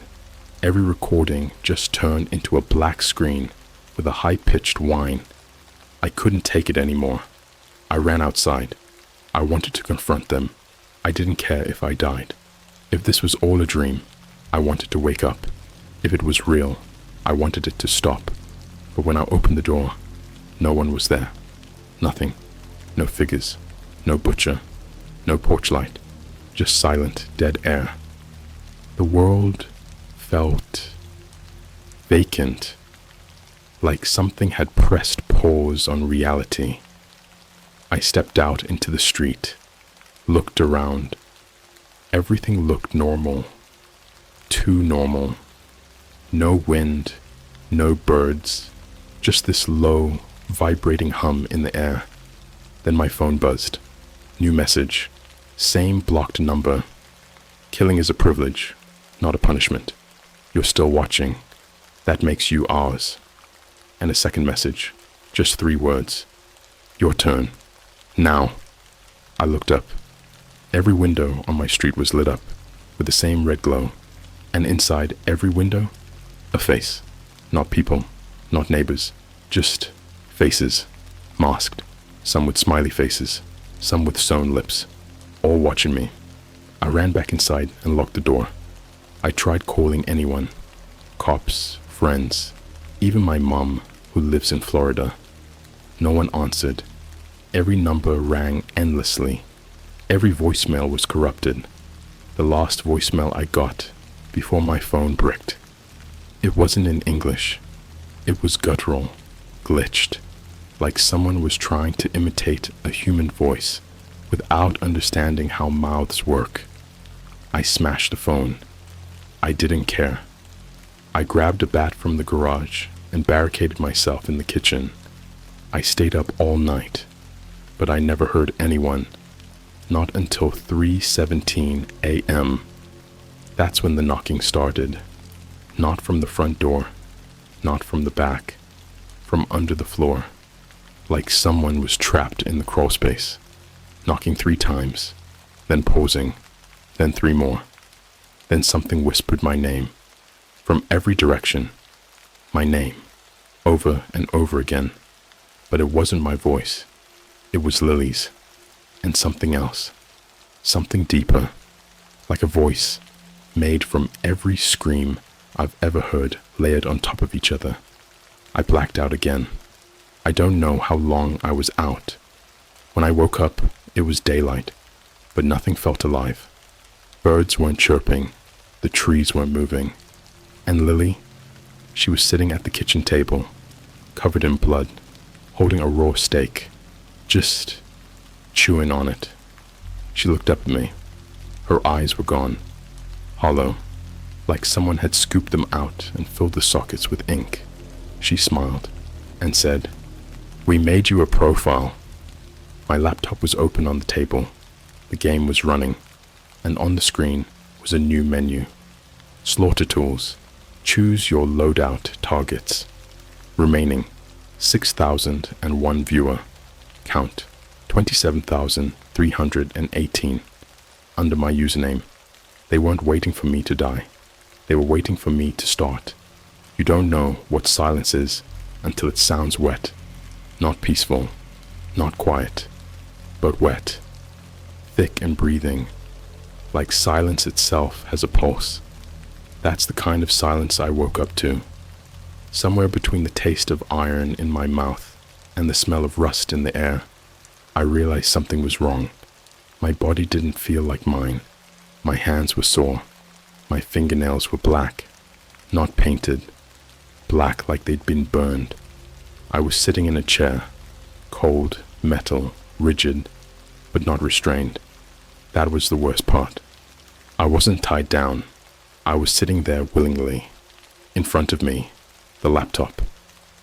Every recording just turned into a black screen with a high-pitched whine. I couldn't take it anymore. I ran outside. I wanted to confront them. I didn't care if I died. If this was all a dream, I wanted to wake up. If it was real, I wanted it to stop. But when I opened the door, no one was there. Nothing. No figures. No butcher. No porch light. Just silent, dead air. The world felt vacant, like something had pressed pause on reality. I stepped out into the street, looked around. Everything looked normal, too normal. No wind, no birds, just this low, vibrating hum in the air. Then my phone buzzed. New message. Same blocked number. Killing is a privilege, not a punishment. You're still watching. That makes you ours. And a second message. Just 3 words. Your turn. Now. I looked up. Every window on my street was lit up with the same red glow. And inside every window, a face. Not people, not neighbors, just faces, masked. Some with smiley faces, some with sewn lips, all watching me. I ran back inside and locked the door. I tried calling anyone, cops, friends, even my mom who lives in Florida. No one answered. Every number rang endlessly. Every voicemail was corrupted. The last voicemail I got before my phone bricked. It wasn't in English. It was guttural, glitched, like someone was trying to imitate a human voice without understanding how mouths work. I smashed the phone. I didn't care. I grabbed a bat from the garage and barricaded myself in the kitchen. I stayed up all night, but I never heard anyone, not until 3:17 a.m. That's when the knocking started. Not from the front door, not from the back, from under the floor, like someone was trapped in the crawl space, knocking 3 times, then pausing, then 3 more. Then something whispered my name, from every direction, my name, over and over again. But it wasn't my voice, it was Lily's, and something else, something deeper, like a voice made from every scream I've ever heard layered on top of each other. I blacked out again. I don't know how long I was out. When I woke up, it was daylight, but nothing felt alive. Birds weren't chirping, the trees weren't moving. And Lily, she was sitting at the kitchen table, covered in blood, holding a raw steak, just chewing on it. She looked up at me. Her eyes were gone, hollow, like someone had scooped them out and filled the sockets with ink. She smiled and said, "We made you a profile." My laptop was open on the table. The game was running, and on the screen was a new menu. Slaughter tools. Choose your loadout targets. Remaining 6,001 viewer. Count 27,318. Under my username. They weren't waiting for me to die. They were waiting for me to start. You don't know what silence is until it sounds wet. Not peaceful, not quiet, but wet. Thick and breathing, like silence itself has a pulse. That's the kind of silence I woke up to. Somewhere between the taste of iron in my mouth and the smell of rust in the air, I realized something was wrong. My body didn't feel like mine. My hands were sore. My fingernails were black, not painted, black like they'd been burned. I was sitting in a chair, cold, metal, rigid, but not restrained. That was the worst part. I wasn't tied down. I was sitting there willingly. In front of me, the laptop,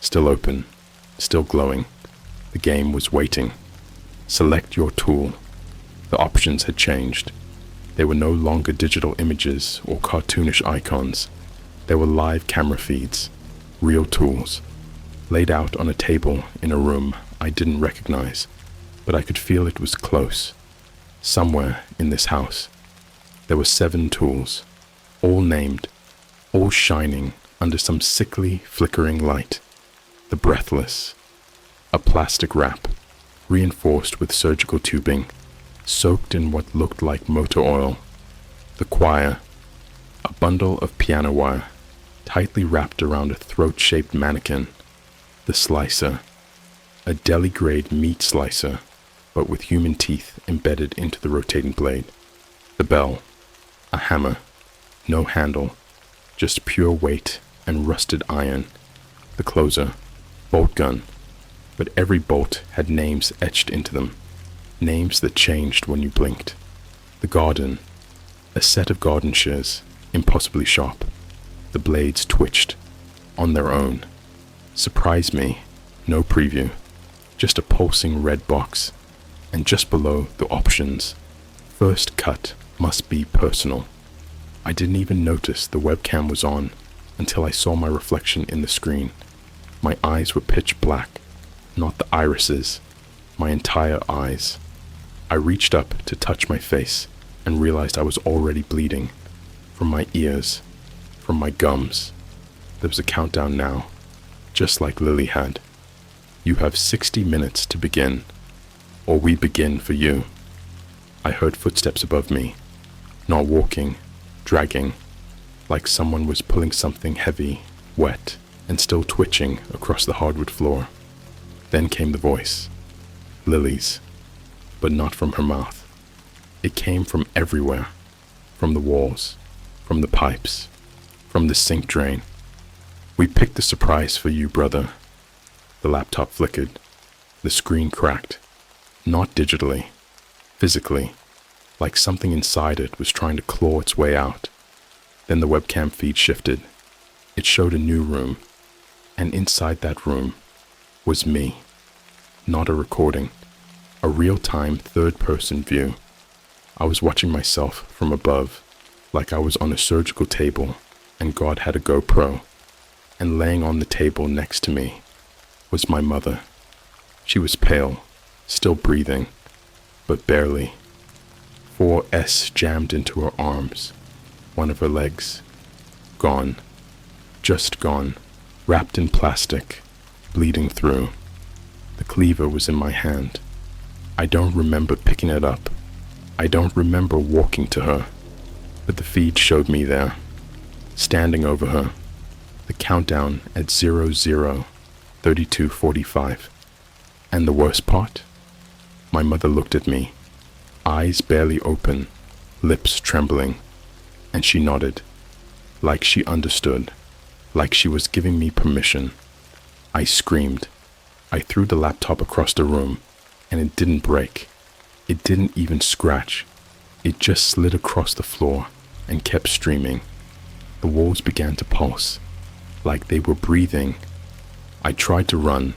still open, still glowing. The game was waiting. Select your tool. The options had changed. They were no longer digital images or cartoonish icons. They were live camera feeds, real tools, laid out on a table in a room I didn't recognize, but I could feel it was close. Somewhere in this house, there were 7 tools, all named, all shining under some sickly, flickering light. The breathless, a plastic wrap, reinforced with surgical tubing, soaked in what looked like motor oil. The choir, a bundle of piano wire, tightly wrapped around a throat-shaped mannequin. The slicer, a deli-grade meat slicer, but with human teeth embedded into the rotating blade. The bell, a hammer, no handle, just pure weight and rusted iron. The closer, bolt gun, but every bolt had names etched into them, names that changed when you blinked. The garden, a set of garden shears, impossibly sharp. The blades twitched, on their own. Surprise me, no preview, just a pulsing red box, and just below the options, first cut must be personal. I didn't even notice the webcam was on until I saw my reflection in the screen. My eyes were pitch black, not the irises, my entire eyes. I reached up to touch my face and realized I was already bleeding, from my ears, from my gums. There was a countdown now, just like Lily had. You have 60 minutes to begin, or we begin for you. I heard footsteps above me, not walking, dragging, like someone was pulling something heavy, wet, and still twitching across the hardwood floor. Then came the voice, Lily's, but not from her mouth. It came from everywhere, from the walls, from the pipes, from the sink drain. We picked a surprise for you, brother. The laptop flickered. The screen cracked. Not digitally, physically, like something inside it was trying to claw its way out. Then the webcam feed shifted. It showed a new room, and inside that room was me. Not a recording, a real-time third-person view. I was watching myself from above, like I was on a surgical table and God had a GoPro, and laying on the table next to me was my mother. She was pale, still breathing, but barely. 4S jammed into her arms, one of her legs. Gone, just gone, wrapped in plastic, bleeding through. The cleaver was in my hand. I don't remember picking it up. I don't remember walking to her, but the feed showed me there. standing over her, the countdown at 00:32:45. And the worst part? My mother looked at me, eyes barely open, lips trembling, and she nodded, like she understood, like she was giving me permission. I screamed. I threw the laptop across the room, and it didn't break. It didn't even scratch. It just slid across the floor and kept streaming. The walls began to pulse, like they were breathing. I tried to run,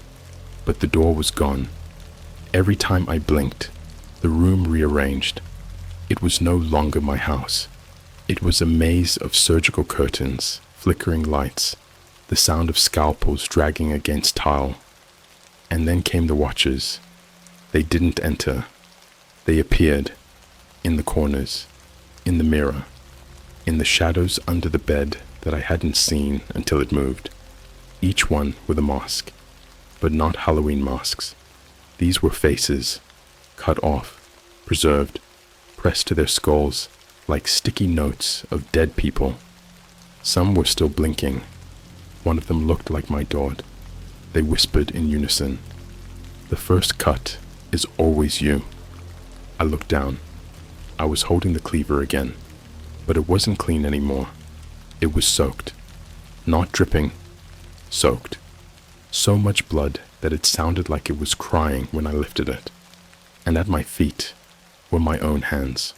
but the door was gone. Every time I blinked, the room rearranged. It was no longer my house. It was a maze of surgical curtains, flickering lights, the sound of scalpels dragging against tile. And then came the watchers. They didn't enter. They appeared, in the corners, in the mirror, in the shadows under the bed that I hadn't seen until it moved, each one with a mask, but not Halloween masks. These were faces, cut off, preserved, pressed to their skulls like sticky notes of dead people. Some were still blinking. One of them looked like my dad. They whispered in unison, "The first cut is always you." I looked down. I was holding the cleaver again, but it wasn't clean anymore. It was soaked. Not dripping, soaked. So much blood that it sounded like it was crying when I lifted it. And at my feet were my own hands.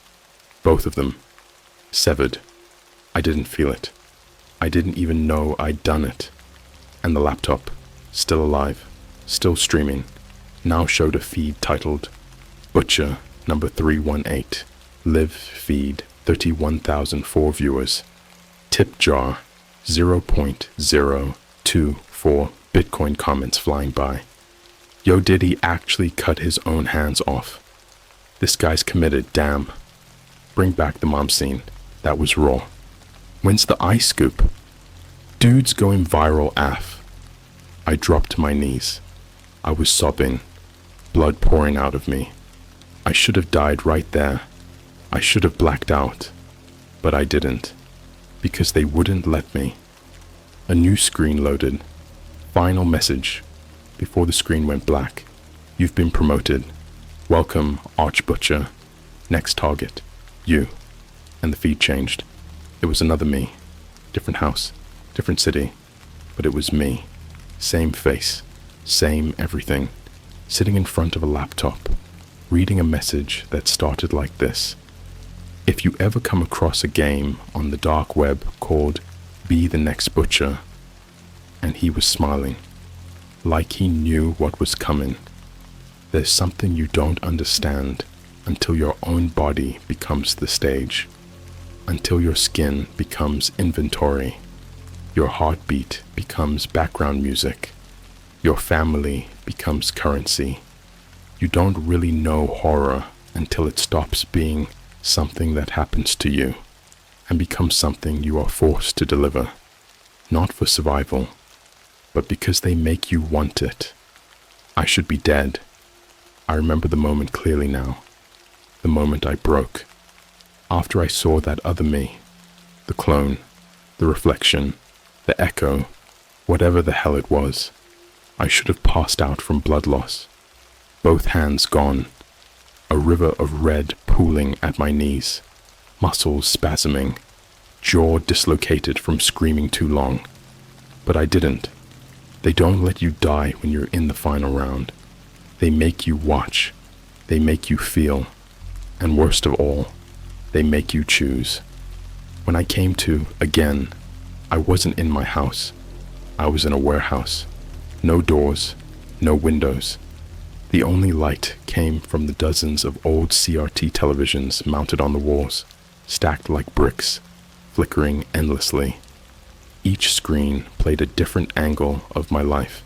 Both of them. Severed. I didn't feel it. I didn't even know I'd done it. And the laptop, still alive, still streaming, now showed a feed titled Butcher number 318. Live feed 31,004 viewers. Tip jar 0.024 Bitcoin comments flying by. Yo, did he actually cut his own hands off? This guy's committed, damn. Bring back the mom scene. That was raw. When's the eye scoop? Dude's going viral af. I dropped to my knees. I was sobbing, blood pouring out of me. I should have died right there. I should have blacked out, but I didn't, because they wouldn't let me. A new screen loaded. Final message. Before the screen went black. You've been promoted. Welcome, Arch Butcher. Next target. You. And the feed changed. It was another me. Different house. Different city. But it was me. Same face. Same everything. Sitting in front of a laptop. Reading a message that started like this. If you ever come across a game on the dark web called Be the Next Butcher, and he was smiling, like he knew what was coming. There's something you don't understand until your own body becomes the stage, until your skin becomes inventory, your heartbeat becomes background music, your family becomes currency. You don't really know horror until it stops being something that happens to you and becomes something you are forced to deliver, not for survival, but because they make you want it. I should be dead. I remember the moment clearly now, the moment I broke, after I saw that other me, the clone, the reflection, the echo, whatever the hell it was. I should have passed out from blood loss, both hands gone, a river of red pooling at my knees, muscles spasming, jaw dislocated from screaming too long. But I didn't. They don't let you die when you're in the final round. They make you watch. They make you feel. And worst of all, they make you choose. When I came to, again, I wasn't in my house. I was in a warehouse. No doors, no windows. The only light came from the dozens of old CRT televisions mounted on the walls, stacked like bricks, flickering endlessly. Each screen played a different angle of my life.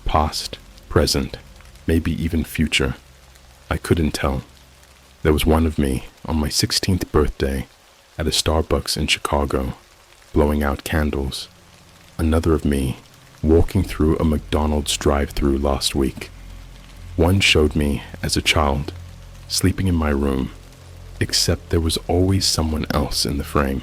Past, present, maybe even future. I couldn't tell. There was one of me on my 16th birthday at a Starbucks in Chicago, blowing out candles. Another of me walking through a McDonald's drive-thru last week. One showed me as a child, sleeping in my room, except there was always someone else in the frame.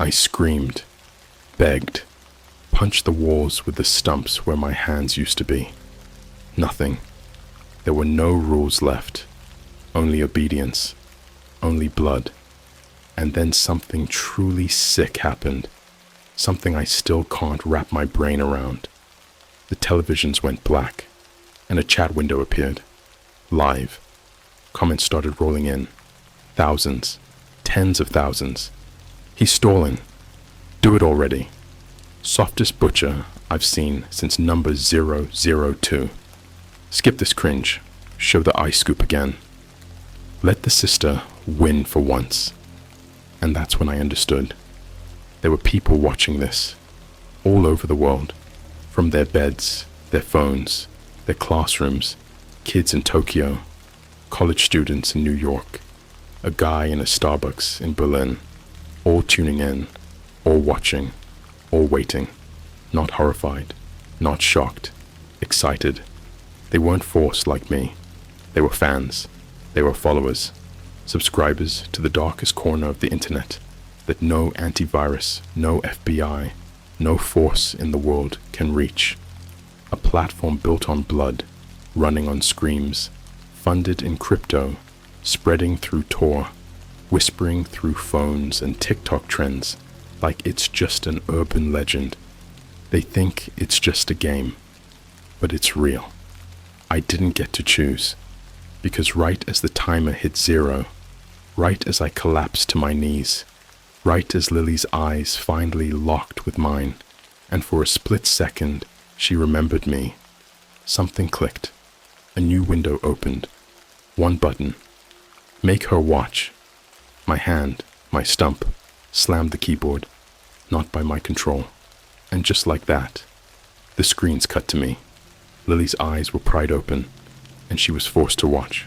I screamed, begged, punched the walls with the stumps where my hands used to be. Nothing. There were no rules left. Only obedience. Only blood. And then something truly sick happened. Something I still can't wrap my brain around. The televisions went black, and a chat window appeared. Live. Comments started rolling in. Thousands. Tens of thousands. He's stolen. Do it already. Softest butcher I've seen since number 002. Skip this cringe. Show the eye scoop again. Let the sister win for once. And that's when I understood. There were people watching this, all over the world, from their beds, their phones, their classrooms, kids in Tokyo, college students in New York, a guy in a Starbucks in Berlin, all tuning in, all watching, all waiting, not horrified, not shocked, excited. They weren't forced like me. They were fans. They were followers, subscribers to the darkest corner of the internet that no antivirus, no FBI, no force in the world can reach. A platform built on blood, running on screams, funded in crypto, spreading through Tor, whispering through phones and TikTok trends like it's just an urban legend. They think it's just a game, but it's real. I didn't get to choose, because right as the timer hit 0, right as I collapsed to my knees, right as Lily's eyes finally locked with mine, and for a split second she remembered me, something clicked. A new window opened. One button. Make her watch. My hand, my stump, slammed the keyboard, not by my control. And just like that, the screens cut to me. Lily's eyes were pried open, and she was forced to watch.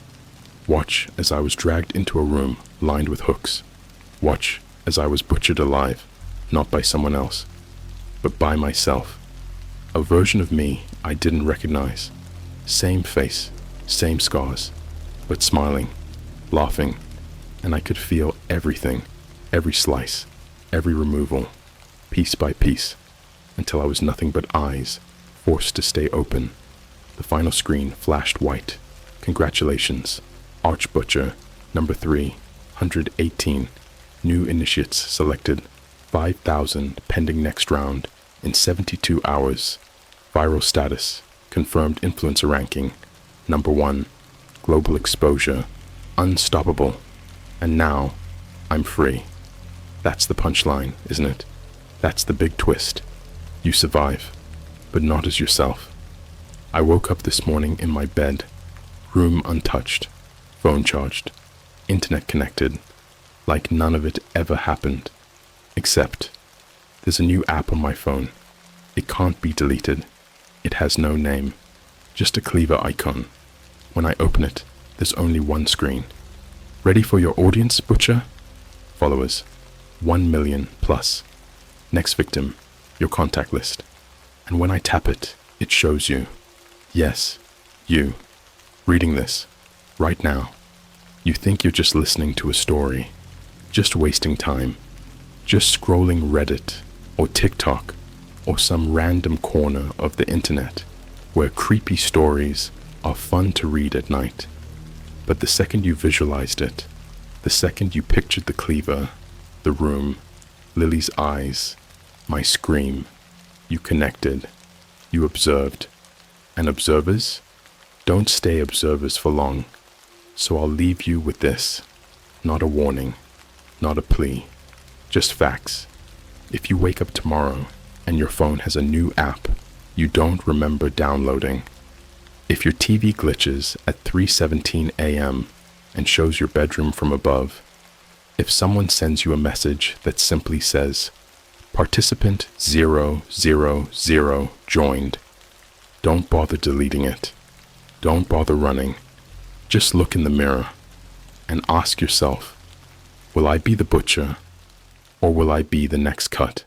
Watch as I was dragged into a room lined with hooks. Watch as I was butchered alive, not by someone else, but by myself. A version of me I didn't recognize. Same face, same scars, but smiling, laughing, and I could feel everything, every slice, every removal, piece by piece, until I was nothing but eyes, forced to stay open. The final screen flashed white. Congratulations, Archbutcher, number 318. New initiates selected. 5,000 pending next round in 72 hours. Viral status, confirmed influencer ranking. Number 1, global exposure, unstoppable. And now, I'm free. That's the punchline, isn't it? That's the big twist. You survive, but not as yourself. I woke up this morning in my bed, room untouched, phone charged, internet connected, like none of it ever happened. Except, there's a new app on my phone. It can't be deleted. It has no name, just a cleaver icon. When I open it, there's only one screen. Ready for your audience, Butcher? Followers, 1 million plus. Next victim, your contact list. And when I tap it, it shows you. Yes, you. Reading this, right now. You think you're just listening to a story, just wasting time, just scrolling Reddit or TikTok or some random corner of the internet where creepy stories are fun to read at night. But the second you visualized it, the second you pictured the cleaver, the room, Lily's eyes, my scream, you connected, you observed. And observers, don't stay observers for long. So I'll leave you with this. Not a warning, not a plea, just facts. If you wake up tomorrow and your phone has a new app you don't remember downloading, if your TV glitches at 3:17 a.m. and shows your bedroom from above, if someone sends you a message that simply says, Participant 000 joined, don't bother deleting it. Don't bother running. Just look in the mirror and ask yourself, will I be the butcher or will I be the next cut?